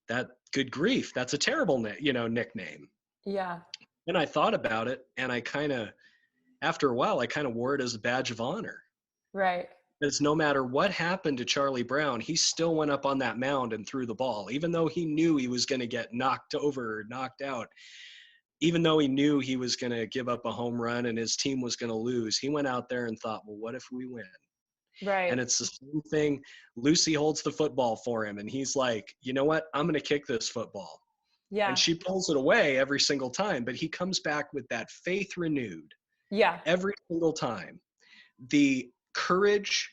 that, good grief, that's a terrible nickname. Yeah. And I thought about it, and after a while, I kind of wore it as a badge of honor. Right. Because no matter what happened to Charlie Brown, he still went up on that mound and threw the ball, even though he knew he was going to get knocked over or knocked out. Even though he knew he was going to give up a home run and his team was going to lose, he went out there and thought, well, what if we win? Right. And it's the same thing. Lucy holds the football for him, and he's like, you know what? I'm going to kick this football. Yeah. And she pulls it away every single time, but he comes back with that faith renewed. Yeah. Every single time. The courage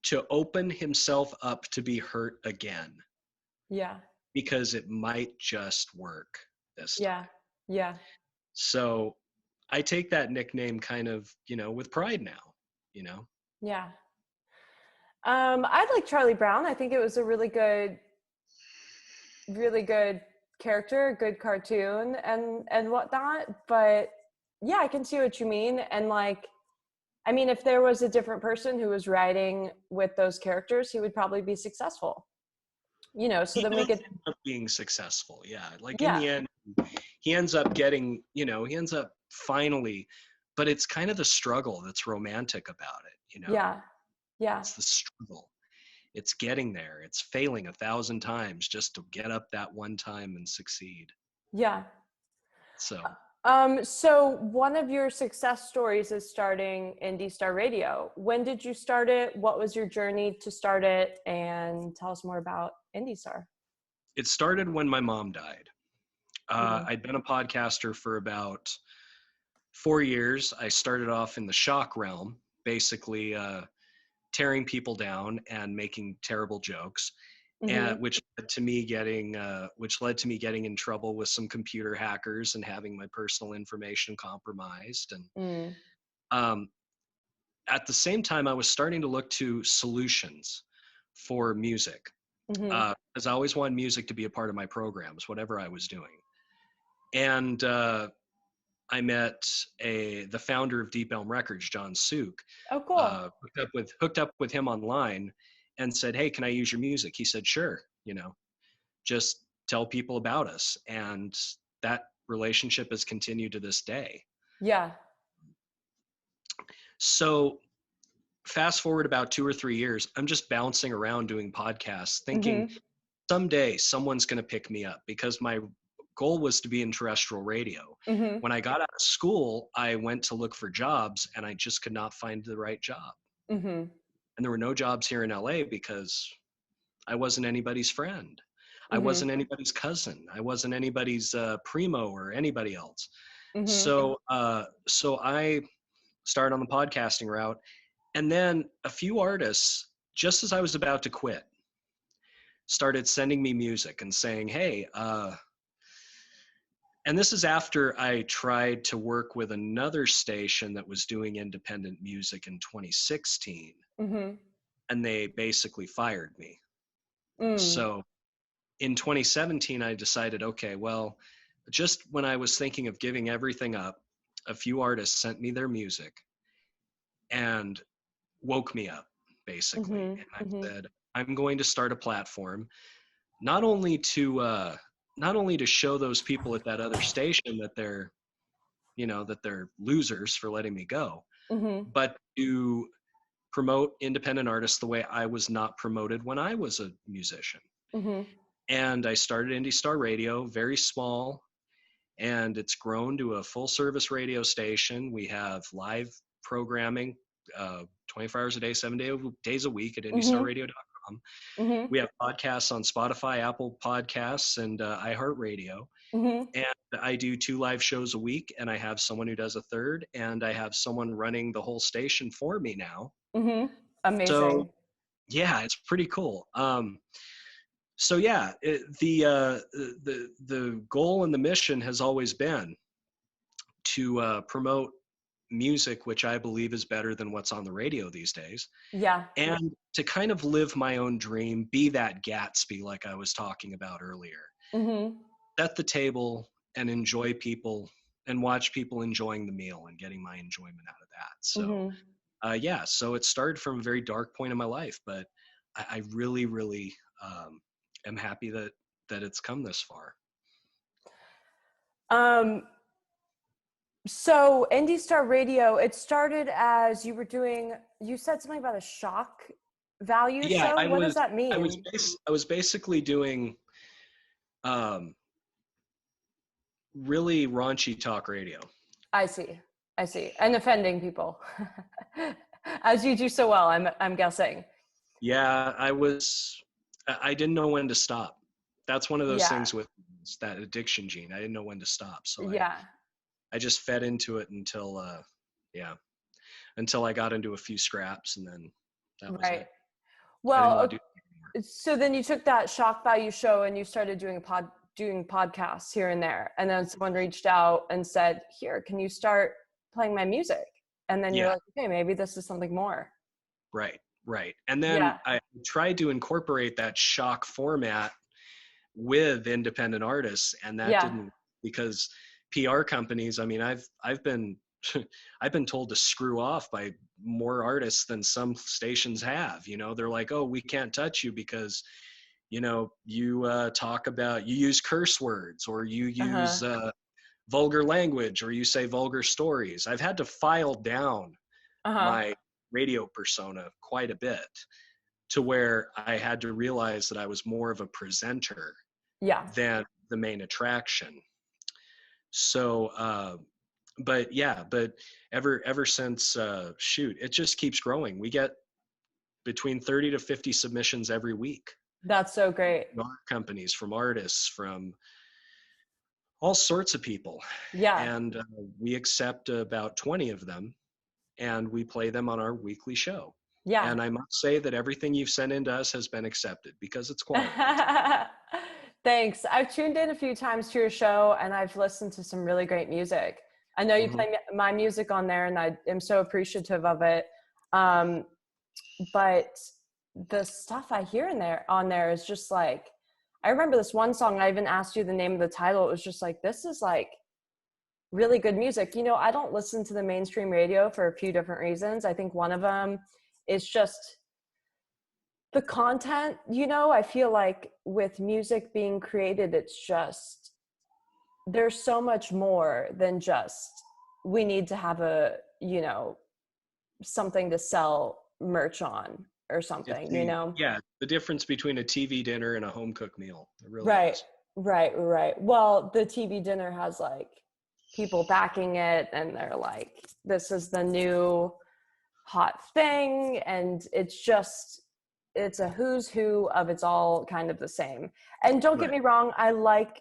to open himself up to be hurt again. Yeah. Because it might just work this time. Yeah. So I take that nickname kind of, with pride now, Yeah. I like Charlie Brown. I think it was a really good character, good cartoon and whatnot. But yeah, I can see what you mean. And like, I mean, if there was a different person who was writing with those characters, he would probably be successful. So then we does get end up being successful. Yeah. Like in yeah. the end, he ends up getting, he ends up finally, but it's kind of the struggle that's romantic about it, Yeah. Yeah. It's the struggle. It's getting there. It's failing 1,000 times just to get up that one time and succeed. Yeah. So So one of your success stories is starting Indie Star Radio. When did you start it? What was your journey to start it? And tell us more about Indie Star. it started when my mom died. I'd been a podcaster for about 4 years. I started off in the shock realm, basically tearing people down and making terrible jokes, and which led to me getting in trouble with some computer hackers and having my personal information compromised. And at the same time, I was starting to look to solutions for music, because I always wanted music to be a part of my programs, whatever I was doing. And I met the founder of Deep Elm Records, John Suk. Oh, cool. Hooked up with him online and said, hey, can I use your music? He said, sure, just tell people about us. And that relationship has continued to this day. Yeah. So fast forward about 2 or 3 years, I'm just bouncing around doing podcasts, thinking someday someone's going to pick me up, because my goal was to be in terrestrial radio. When I got out of school, I went to look for jobs, and I just could not find the right job. And there were no jobs here in LA because I wasn't anybody's friend. I wasn't anybody's cousin. I wasn't anybody's primo or anybody else. Mm-hmm. So I started on the podcasting route, and then a few artists, just as I was about to quit, started sending me music and saying, "Hey," and this is after I tried to work with another station that was doing independent music in 2016, Mm-hmm. and they basically fired me. Mm. So in 2017, I decided, okay, well, just when I was thinking of giving everything up, a few artists sent me their music and woke me up, basically. Mm-hmm. And I Mm-hmm. said, I'm going to start a platform, not only to show those people at that other station that they're, that they're losers for letting me go, Mm-hmm. but to promote independent artists the way I was not promoted when I was a musician. Mm-hmm. And I started Indie Star Radio, very small, and it's grown to a full service radio station. We have live programming 24 hours a day, 7 days a week at Mm-hmm. indiestarradio.com. Mm-hmm. We have podcasts on Spotify, Apple Podcasts, and iHeartRadio. Mm-hmm. And I do 2 live shows a week, and I have someone who does a third, and I have someone running the whole station for me now. Mm-hmm. So Amazing. yeah, it's pretty cool. So yeah, the goal and the mission has always been to promote music, which I believe is better than what's on the radio these days, Yeah. and to kind of live my own dream, be that Gatsby like I was talking about earlier. Mm-hmm. Set the table and enjoy people and watch people enjoying the meal and getting my enjoyment out of that. So Mm-hmm. yeah, so it started from a very dark point in my life, but I really, really am happy that it's come this far. Um, so Indie Star Radio, it started as you said something about a shock value Yeah, show. What does that mean? I was basically doing um, really raunchy talk radio. I see. I see. And offending people. As you do so well, I'm guessing. Yeah, I didn't know when to stop. That's one of those Yeah. things with that addiction gene. I didn't know when to stop. So Yeah. I just fed into it until I got into a few scraps, and then that was Right. it. I didn't Well, want to do it anymore. so then you took that shock value show and you started doing podcasts here and there. And then someone reached out and said, "Here, can you start playing my music?" And then you're Yeah, like, "Okay, maybe this is something more." right. And then Yeah. I tried to incorporate that shock format with independent artists, and that Yeah. didn't work because PR companies, I mean, I've been I've been told to screw off by more artists than some stations have. They're like, "Oh, we can't touch you because you you use curse words, or you Uh-huh. use vulgar language, or you say vulgar stories." I've had to file down Uh-huh. my radio persona quite a bit, to where I had to realize that I was more of a presenter Yeah. than the main attraction. So, but ever since, it just keeps growing. We get between 30 to 50 submissions every week. That's so great. From art companies, from artists, from all sorts of people. Yeah. And we accept about 20 of them, and we play them on our weekly show. Yeah. And I must say that everything you've sent in to us has been accepted because it's quality. Thanks. I've tuned in a few times to your show and I've listened to some really great music. I know you play my music on there and I am so appreciative of it. But the stuff I hear on there is just like, I remember this one song, I even asked you the name of the title. It was just like, this is like really good music. I don't listen to the mainstream radio for a few different reasons. I think one of them is just the content. I feel like with music being created, it's just, there's so much more than just, we need to have something to sell merch on or something, Yeah, the difference between a TV dinner and a home cooked meal. It really Right, is. right. Well, the TV dinner has like people backing it and they're like, this is the new hot thing. And it's it's a who's who of it's all kind of the same. And don't get Right. me wrong, I like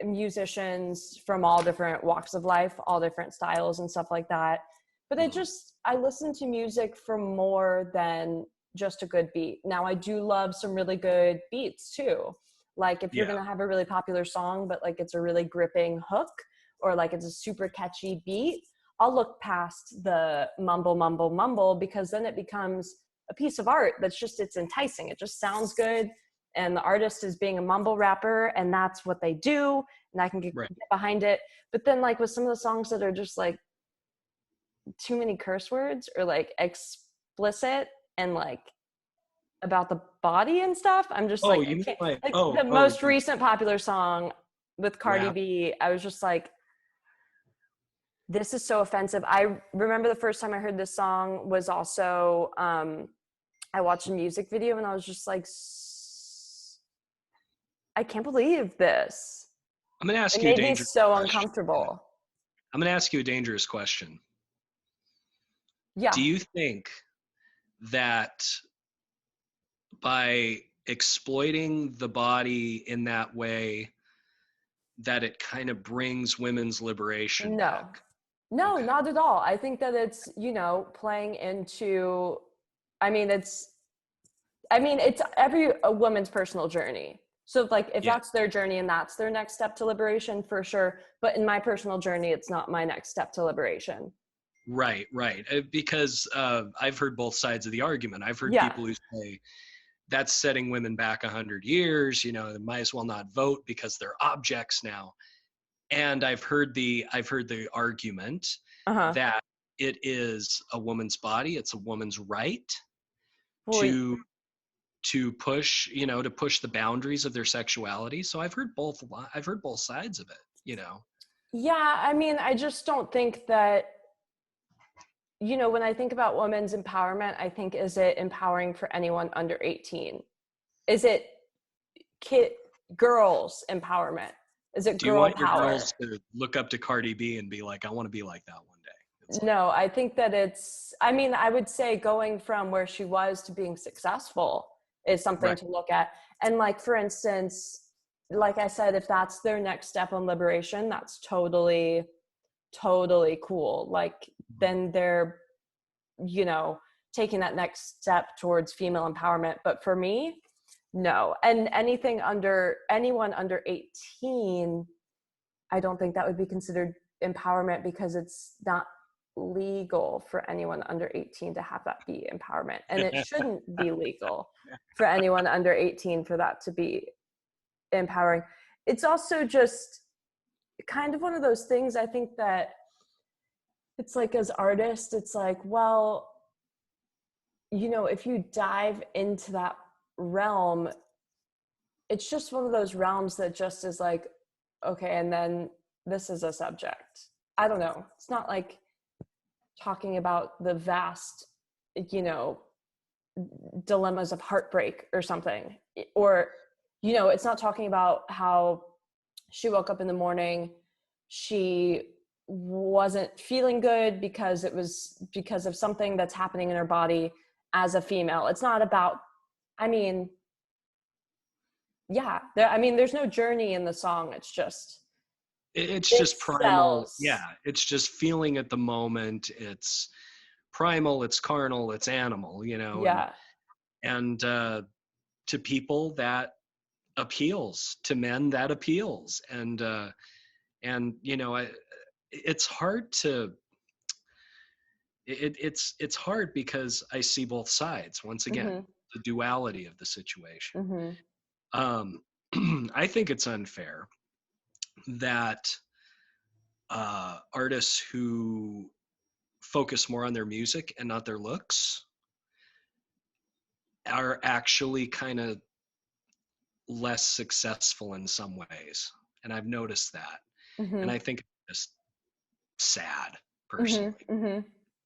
musicians from all different walks of life, all different styles and stuff like that. But Mhm. I listen to music for more than just a good beat. Now I do love some really good beats too. Like if you're Yeah. going to have a really popular song, but like it's a really gripping hook or like it's a super catchy beat, I'll look past the mumble, mumble, mumble, because then it becomes a piece of art that's just, it's enticing. It just sounds good. And the artist is being a mumble rapper and that's what they do. And I can get Right. behind it. But then like with some of the songs that are just like too many curse words or like explicit and like about the body and stuff, I'm just Oh, like, you I mean can't, like, like oh, the oh, most recent popular song with Cardi rap? B, I was just like, this is so offensive. I remember the first time I heard this song was also, I watched a music video and I was just like, I can't believe this. I'm going to It ask you a made me dangerous so question. uncomfortable. I'm going to ask you a dangerous question. Yeah. Do you think that by exploiting the body in that way, that it kind of brings women's liberation No. back? No, Okay. not at all. I think that it's, playing into, I mean, it's every a woman's personal journey. So like if Yeah. that's their journey and that's their next step to liberation, for sure. But in my personal journey, it's not my next step to liberation. Right, right. Because I've heard both sides of the argument. I've heard Yeah. people who say that's setting women back 100 years. They might as well not vote because they're objects now. And I've heard the argument Uh-huh. that it is a woman's body. It's a woman's right Well, to push the boundaries of their sexuality. So I've heard both sides of it. yeah, I mean, I just don't think that, when I think about women's empowerment, I think, is it empowering for anyone under 18? Is it kid girls empowerment? Is it Do you girl want your power? girls to look up to Cardi B and be like, I want to be like that one day? It's like, No, I think that I mean, I would say going from where she was to being successful is something right. to look at. And like, for instance, like I said, if that's their next step on liberation, that's totally, totally cool. Like then they're, you know, taking that next step towards female empowerment. But for me, no. And anyone under 18, I don't think that would be considered empowerment because it's not legal for anyone under 18 to have that be empowerment. And it shouldn't be legal for anyone under 18 for that to be empowering. It's also just kind of one of those things, I think, that it's like, as artists, it's like, well, if you dive into that realm, it's just one of those realms that just is like, okay, and then this is a subject. I don't know. It's not like talking about the vast, dilemmas of heartbreak or something. Or, it's not talking about how she woke up in the morning, she wasn't feeling good because it was because of something that's happening in her body as a female. It's not about, I mean, yeah, there's no journey in the song. It's just, It's it just primal. sells. Yeah. It's just feeling at the moment. It's primal, it's carnal, it's animal, and, Yeah. and, to people that appeals, to men that appeals. It's hard it's hard because I see both sides. Once again, Mm-hmm. the duality of the situation. Mm-hmm. um I think it's unfair that artists who focus more on their music and not their looks are actually kind of less successful in some ways. And I've noticed that. And Mm-hmm. I think it's just sad, personally, Mm-hmm. Mm-hmm.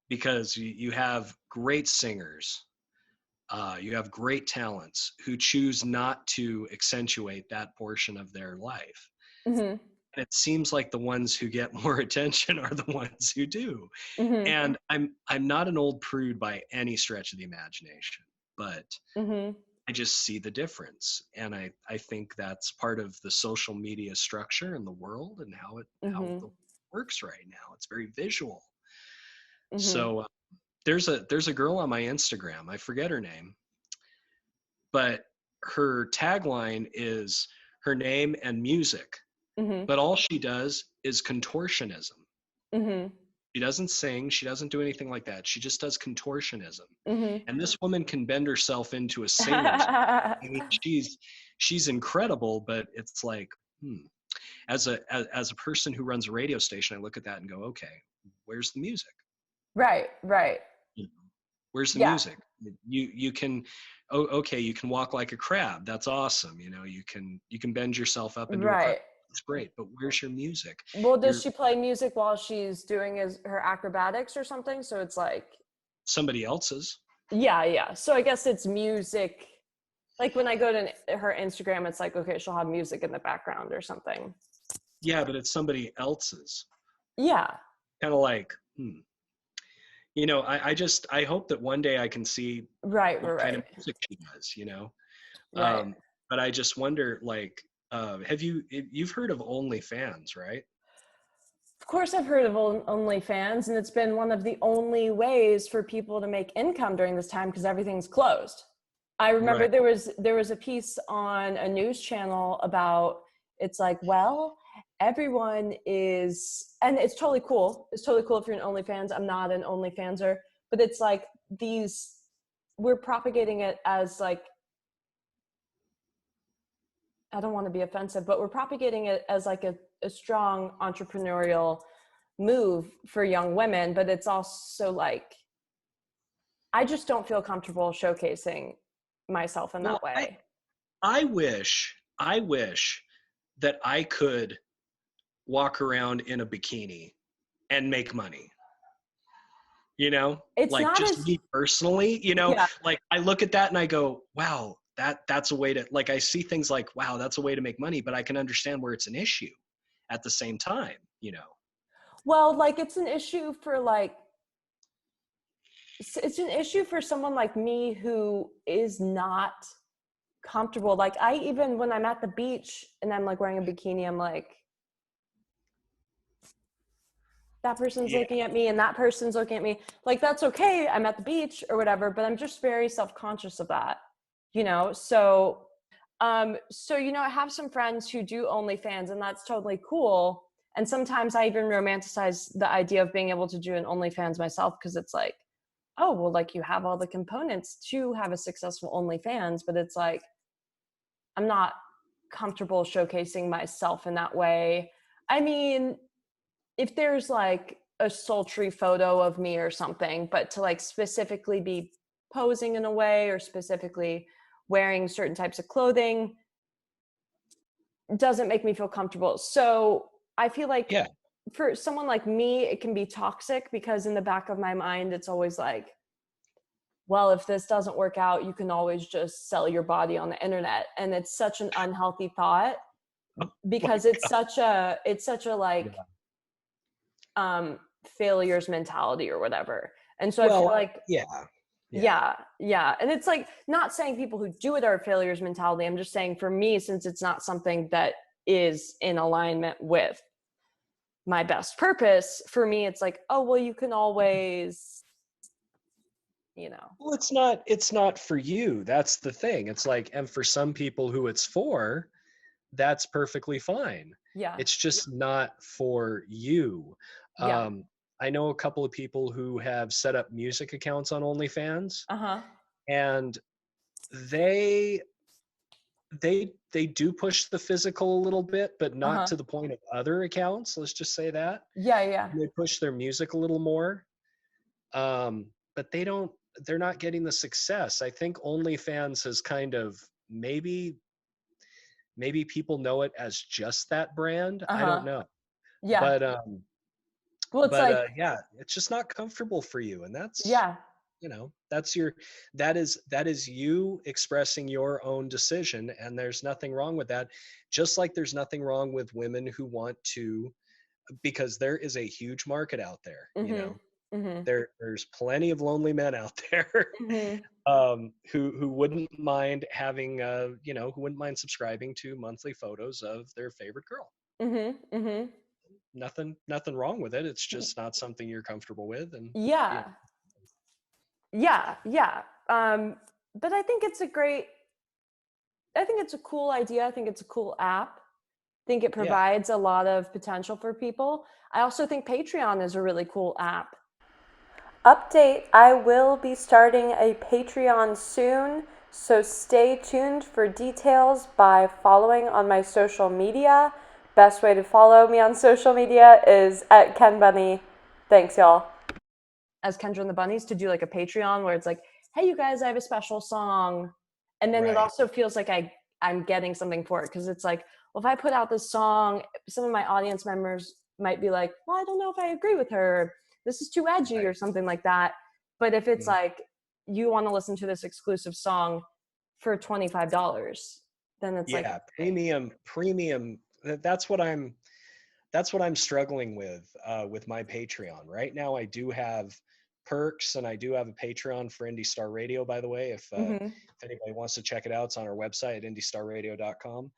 because you have great singers, you have great talents who choose not to accentuate that portion of their life. Mm-hmm. And it seems like the ones who get more attention are the ones who do. Mm-hmm. And I'm not an old prude by any stretch of the imagination. but Mm-hmm. I just see the difference. And I think that's part of the social media structure in the world and how Mm-hmm. the works right now. It's very visual. Mm-hmm. So there's a girl on my Instagram. I forget her name, but her tagline is her name and music. Mm-hmm. But all she does is contortionism. Mm-hmm. She doesn't sing. She doesn't do anything like that. She just does contortionism. Mm-hmm. And this woman can bend herself into a singer's. I mean, she's incredible, but it's like, as a person who runs a radio station, I look at that and go, okay, where's the music? Right, right. You know, where's the Yeah, music? You can, oh, okay, you can walk like a crab. That's awesome. You can bend yourself up into a crab. right. That's great. But where's your music? Well, does You're she play music while she's doing her acrobatics or something? So it's like, somebody else's. yeah, yeah. So I guess it's music. Like when I go to her Instagram, it's like, okay, she'll have music in the background or something. Yeah, but it's somebody else's. Yeah. Kind of like, I hope that one day I can see Right, what kind right, of music she does. right. But I just wonder, like, you've heard of OnlyFans, right? Of course, I've heard of OnlyFans, and it's been one of the only ways for people to make income during this time because everything's closed. I remember Right. there was a piece on a news channel about it's like, well, everyone is, and it's totally cool. It's totally cool if you're an OnlyFans. I'm not an OnlyFanser, but it's like we're propagating it as like, I don't want to be offensive, but we're propagating it as like a strong entrepreneurial move for young women. But it's also like, I just don't feel comfortable showcasing myself in Well, that way. I wish that I could walk around in a bikini and make money. It's Like not just as, me personally, yeah. like I look at that and I go, wow, that's a way to, like, I see things like, wow, that's a way to make money, but I can understand where it's an issue at the same time. Well, like it's an issue for like, it's an issue for someone like me who is not comfortable. Like even when I'm at the beach and I'm like wearing a bikini, I'm like, that person's Yeah. looking at me and that person's looking at me. Like, that's okay. I'm at the beach or whatever, but I'm just very self-conscious of that. So I have some friends who do OnlyFans, and that's totally cool. And sometimes I even romanticize the idea of being able to do an OnlyFans myself, because it's like, oh, well, like you have all the components to have a successful OnlyFans, but it's like, I'm not comfortable showcasing myself in that way. I mean, if there's like a sultry photo of me or something, but to like specifically be posing in a way or specifically wearing certain types of clothing doesn't make me feel comfortable. So I feel like Yeah. for someone like me, it can be toxic, because in the back of my mind, it's always like, well, if this doesn't work out, you can always just sell your body on the internet. And it's such an unhealthy thought, Oh my because it's such a like God. failures mentality or whatever. And so I feel Well, like, yeah. yeah. And it's like, not saying people who do it are failures mentality. I'm just saying, for me, since it's not something that is in alignment with my best purpose, for me, it's like, oh, well, you can always. Well, it's not for you. That's the thing. It's like, and for some people who it's for, that's perfectly fine. Yeah. It's just not for you. Yeah. Um, I know a couple of people who have set up music accounts on OnlyFans, Uh-huh. and they they do push the physical a little bit, but not Uh-huh. to the point of other accounts. Let's just say that Yeah. they push their music a little more, but they're not getting the success. I think OnlyFans has kind of, maybe people know it as just that brand. I don't Uh-huh. know, Yeah. but Well, it's like, yeah, it's just not comfortable for you, and that's, yeah. that's your, that is you expressing your own decision, and there's nothing wrong with that. Just like there's nothing wrong with women who want to, because there is a huge market out there. Mm-hmm. Mm-hmm. There's plenty of lonely men out there Mm-hmm. who wouldn't mind having, who wouldn't mind subscribing to monthly photos of their favorite girl. Mm-hmm. Mm-hmm. Nothing wrong with it. It's just not something you're comfortable with, and you know, Yeah. Yeah. Yeah. But I think it's a cool idea. I think it's a cool app. I think it yeah, provides a lot of potential for people. I also think Patreon is a really cool app. Update, I will be starting a Patreon soon, so stay tuned for details by following on my social media. Best way to follow me on social media is at Ken Bunny. Thanks, y'all. As Kendra and the Bunnies, to do like a Patreon where it's like, hey, you guys, I have a special song. And then it right. also feels like I'm getting something for it, because it's like, well, if I put out this song, some of my audience members might be like, well, I don't know if I agree with her. This is too edgy or Right. something like that. But if it's Mhm. like, you want to listen to this exclusive song for $25, then it's like, Yeah, okay. premium. That's what I'm struggling with my Patreon right now. I do have perks, and I do have a Patreon for Indie Star Radio. By the way, Mm-hmm. if anybody wants to check it out, it's on our website at indiestarradio.com.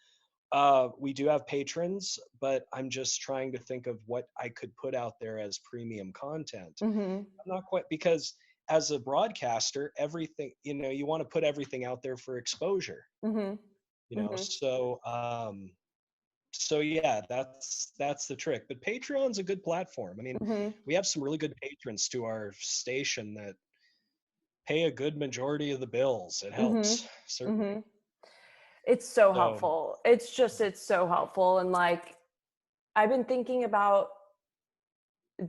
We do have patrons, but I'm just trying to think of what I could put out there as premium content. Mm-hmm. I'm not quite, because as a broadcaster, everything, you want to put everything out there for exposure. Mm-hmm. Mm-hmm. So yeah, that's the trick. But Patreon's a good platform. I mean, Mm-hmm. we have some really good patrons to our station that pay a good majority of the bills. It helps, Mm-hmm. certainly. Mm-hmm. It's so So helpful. It's so helpful. And like, I've been thinking about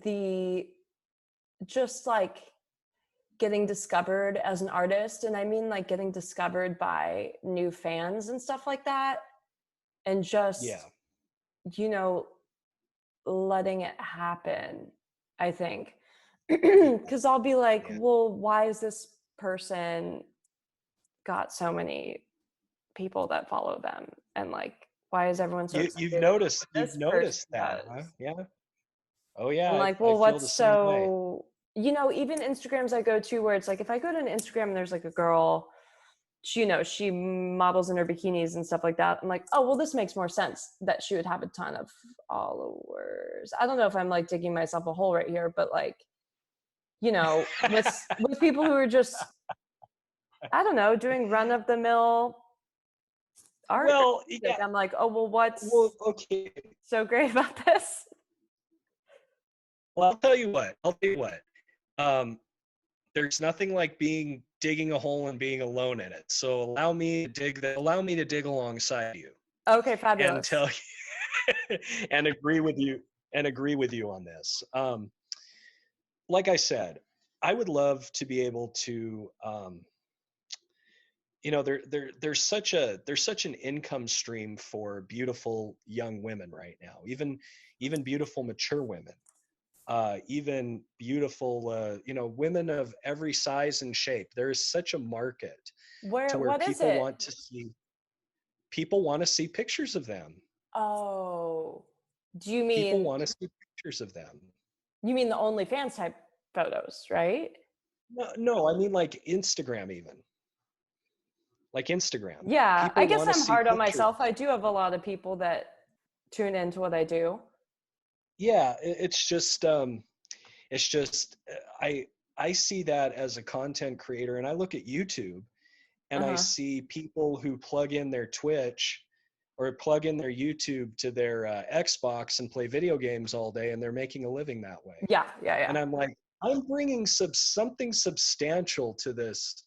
the just like getting discovered as an artist. And I mean, like, getting discovered by new fans and stuff like that. And yeah, just, you know, letting it happen, I think. yeah, Because I'll be like, yeah. well, why is this person got so many people that follow them? And like, why is everyone so You've excited about noticed what you've this person noticed that, huh? does? Yeah. Oh yeah, I'm I like, I well, feel the what's same way. so, even Instagrams I go to where it's like, if I go to an Instagram and there's like a girl, she models in her bikinis and stuff like that. I'm like, oh, well, this makes more sense that she would have a ton of followers. I don't know if I'm like digging myself a hole right here, but like, with people who are just, I don't know, doing run of the mill art or Well, music, yeah. I'm like, oh, well, Well, what's okay. so great about this? Well, I'll tell you what. Um, there's nothing like digging a hole and being alone in it. So allow me to dig alongside you Okay, and fabulous. tell you and agree with you on this. Like I said, I would love to be able to, there's such an income stream for beautiful young women right now, even beautiful mature women, even beautiful, women of every size and shape. There is such a market to where What is it? people want to see pictures of them. Oh, do People want to see pictures of them. you mean the OnlyFans type photos, right? No, no, I mean like Instagram, even like Instagram. Yeah, I People guess want to I'm see hard on pictures. myself. I do have a lot of people that tune into what I do. Yeah, it's just I see that as a content creator, and I look at YouTube and I Uh-huh. see people who plug in their Twitch or plug in their YouTube to their Xbox and play video games all day, and they're making a living that way. Yeah, yeah, And yeah. I'm like, I'm bringing something substantial to this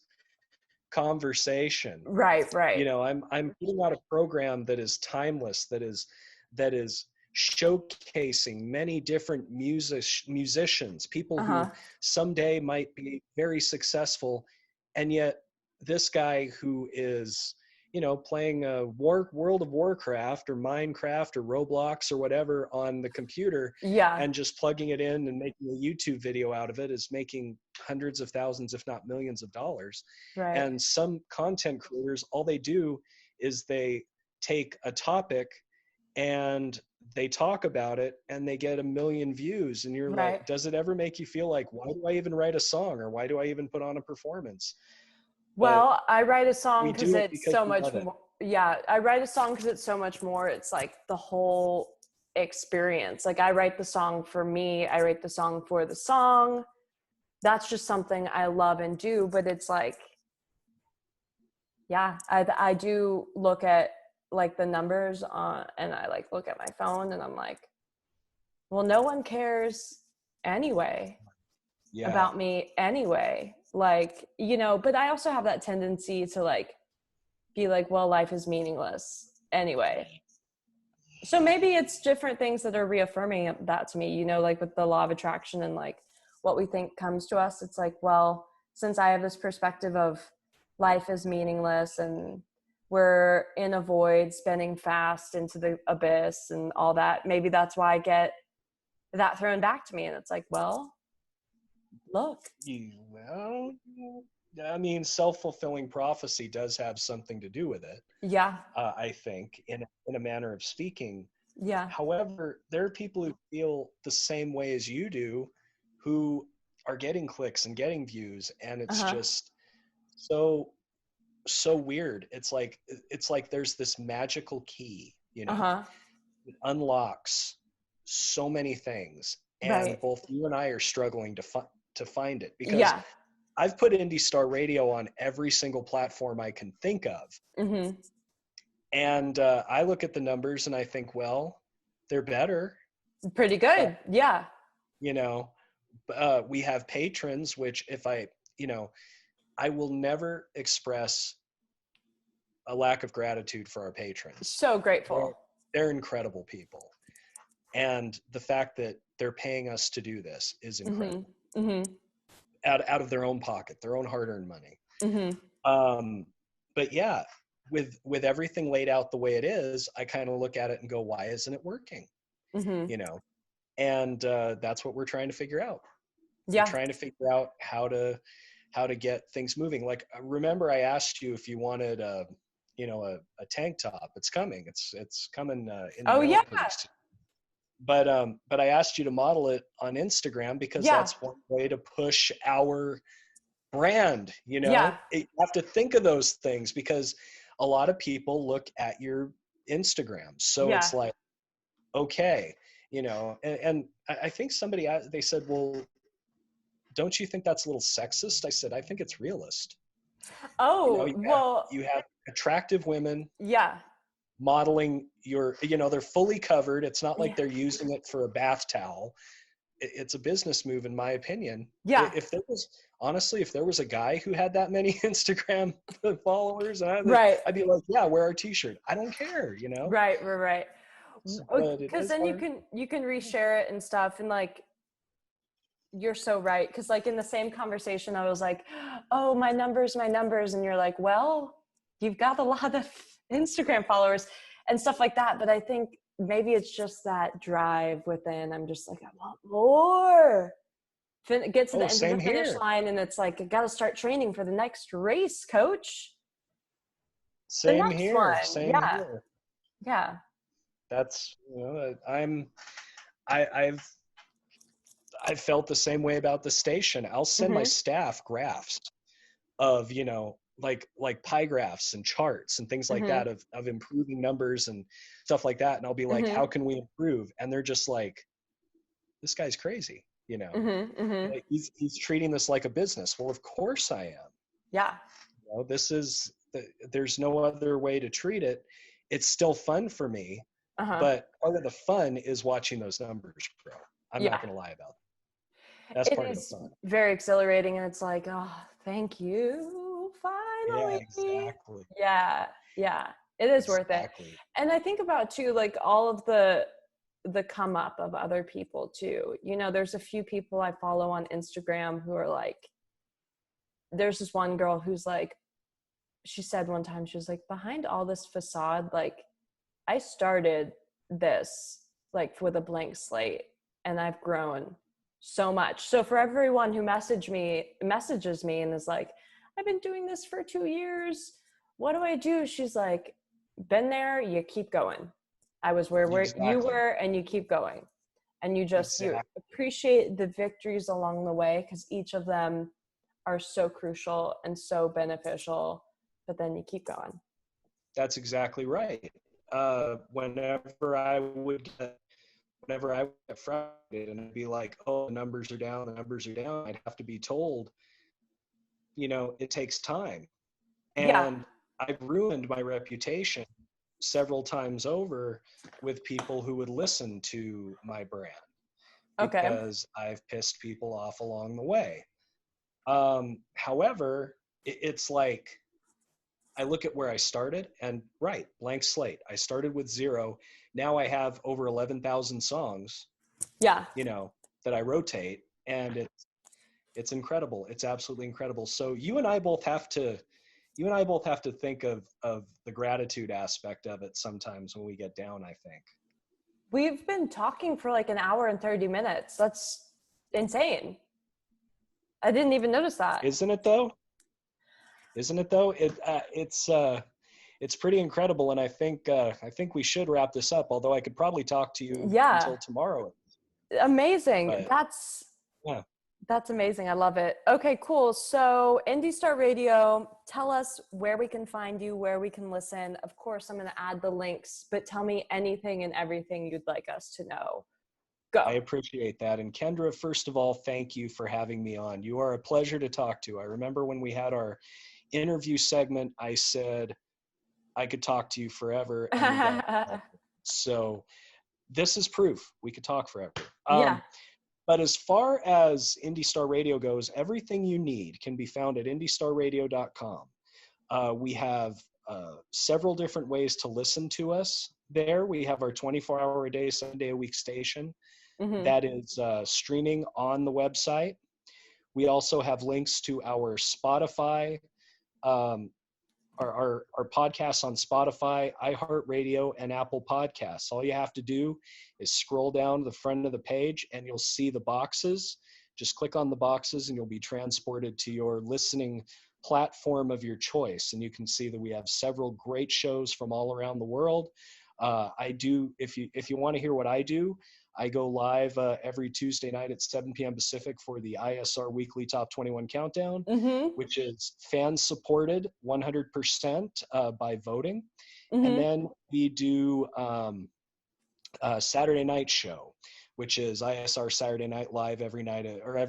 conversation. Right, right. I'm putting out a program that is timeless, that is showcasing many different musicians, people who Uh-huh. someday might be very successful, and yet this guy who is, playing a World of Warcraft or Minecraft or Roblox or whatever on the computer Yeah, and just plugging it in and making a YouTube video out of it is making hundreds of thousands, if not millions of dollars. right. And some content creators, all they do is they take a topic and they talk about it and they get 1 million views, and you're Right. like, does it ever make you feel like, why do I even write a song, or why do I even put on a performance? But Well, I write a song we because do it it's because so we much love it. more. Yeah, I write a song because it's so much more. It's like the whole experience. Like I write the song for me. I write the song for the song. That's just something I love and do. But it's like, yeah, I do look at like the numbers on, and I like look at my phone, and I'm like, well, no one cares anyway Yeah. about me anyway. Like, you know, but I also have that tendency to like be like, well, life is meaningless anyway. So maybe it's different things that are reaffirming that to me, you know, like with the law of attraction and like what we think comes to us. It's like, well, since I have this perspective of life is meaningless and we're in a void spinning fast into the abyss and all that, maybe that's why I get that thrown back to me. And it's like, well, look. Well, I mean, self-fulfilling prophecy does have something to do with it. Yeah. I think, in a manner of speaking. Yeah. However, there are people who feel the same way as you do, who are getting clicks and getting views, and it's Uh-huh. just so weird. It's like there's this magical key, Uh-huh. it unlocks so many things, and Right. both you and I are struggling to find it, because Yeah. I've put Indie Star Radio on every single platform I can think of. Mm-hmm. And I look at the numbers and I think, well, they're better. Pretty But, good. Yeah. you know, we have patrons, which I will never express a lack of gratitude for our patrons. So They're, grateful. they're incredible people. And the fact that they're paying us to do this is incredible. Mm-hmm. Mm-hmm. Out of their own pocket, their own hard-earned money. Mm-hmm. But yeah, with everything laid out the way it is, I kind of look at it and go, why isn't it working? Mm-hmm. You know, and that's what we're trying to figure out. We're Yeah. trying to figure out how to get things moving. Like, remember I asked you if you wanted a tank top. It's coming. It's coming in the Oh mail yeah. pretty soon. But I asked you to model it on Instagram because Yeah. that's one way to push our brand. Yeah. You have to think of those things, because a lot of people look at your Instagram. So Yeah. it's like, okay, and I think they said, well, don't you think that's a little sexist? I said, I think it's realist. Oh, You have, well, you have attractive women yeah. modeling they're fully covered. It's not like Yeah. they're using it for a bath towel. It's a business move, in my opinion. Yeah. If there was a guy who had that many Instagram followers, Right. I'd be like, yeah, wear our t-shirt. I don't care, Right. Right. Right. but it Because is then hard. you can reshare it and stuff, and like you're so right. Because like in the same conversation, I was like, oh, my numbers, and you're like, well, you've got a lot of Instagram followers and stuff like that. But I think maybe it's just that drive within. I'm just like, I want more. Get to the end of the Same finish here. line, and it's like, I got to start training for the next race, coach. The Same next here. one. Same Yeah. here. Yeah. That's I've felt the same way about the station. I'll send my Mm-hmm. staff graphs of like pie graphs and charts and things like Mm-hmm. that of improving numbers and stuff like that, and I'll be like, Mm-hmm. how can we improve? And they're just like, this guy's crazy. Mm-hmm. Mm-hmm. Like, he's treating this like a business. Well, of course I am. Yeah. There's no other way to treat it. It's still fun for me, Uh-huh. but part of the fun is watching those numbers grow. I'm Yeah. not going to lie about that. That's It part of the is fun. very exhilarating, and it's like, oh, thank you. Yeah, Finally. exactly. Yeah. Yeah. It is worth it. Exactly. And I think about too, like all of the come up of other people too. There's a few people I follow on Instagram who are like, there's this one girl who's like, she said one time, she was like, behind all this facade, like I started this like with a blank slate, and I've grown so much. So for everyone who messages me and is like, I've been doing this for 2 years, what do I do? She's like, been there, you keep going. I was where you Exactly. were, and you keep going. And you Exactly. appreciate the victories along the way, because each of them are so crucial and so beneficial, but then you keep going. That's exactly right. Whenever I would get frustrated and I'd be like, oh, the numbers are down, I'd have to be told, it takes time. Yeah. And I've ruined my reputation several times over with people who would listen to my brand Okay. because I've pissed people off along the way. However, it's like I look at where I started and right, blank slate. I started with 0. Now I have over 11,000 songs, Yeah. That I rotate, and it's incredible. It's absolutely incredible. So you and I both have to think of the gratitude aspect of it sometimes when we get down, I think. We've been talking for like an hour and 30 minutes. That's insane. I didn't even notice that. Isn't it though? It's pretty incredible, and I think we should wrap this up. Although I could probably talk to you Yeah. until tomorrow. Amazing. But yeah, That's amazing. I love it. Okay, cool. So Indie Star Radio, tell us where we can find you, where we can listen. Of course, I'm going to add the links, but tell me anything and everything you'd like us to know. Go. I appreciate that. And Kendra, first of all, thank you for having me on. You are a pleasure to talk to. I remember when we had our interview segment, I said I could talk to you forever. And so this is proof we could talk forever. Yeah. But as far as Indie Star Radio goes, everything you need can be found at indiestarradio.com. We have several different ways to listen to us there. We have our 24-hour-a-day, 7-day-a-week station that is streaming on the website. We also have links to our Spotify, our podcasts on Spotify, iHeartRadio, and Apple Podcasts. All you have to do is scroll down to the front of the page and you'll see the boxes. Just click on the boxes and you'll be transported to your listening platform of your choice. And you can see that we have several great shows from all around the world. If you want to hear what I do, I go live every Tuesday night at 7 p.m. Pacific for the ISR Weekly Top 21 Countdown, which is fan-supported 100% by voting. And then we do a Saturday night show, which is ISR Saturday Night Live every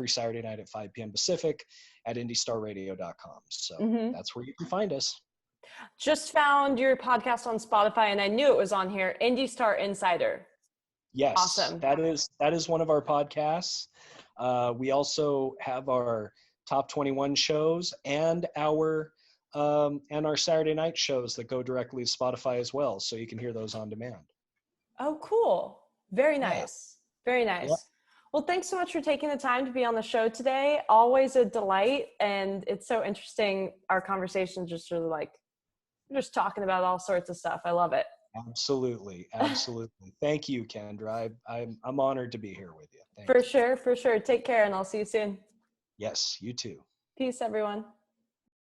Saturday night at 5 p.m. Pacific at indiestarradio.com. So that's where you can find us. Just found your podcast on Spotify, and I knew it was on here. Indie Star Insider. Yes, awesome. That is one of our podcasts. We also have our top 21 shows and our Saturday night shows that go directly to Spotify as well, so you can hear those on demand. Oh, cool. Very nice. Yeah. Very nice. Yep. Well, thanks so much for taking the time to be on the show today. Always a delight, and it's so interesting. Our conversations just sort of like just talking about all sorts of stuff. I love it. Absolutely. Thank you, Kendra. I'm honored to be here with you. For sure. Take care, and I'll see you soon. Yes, you too. Peace, everyone.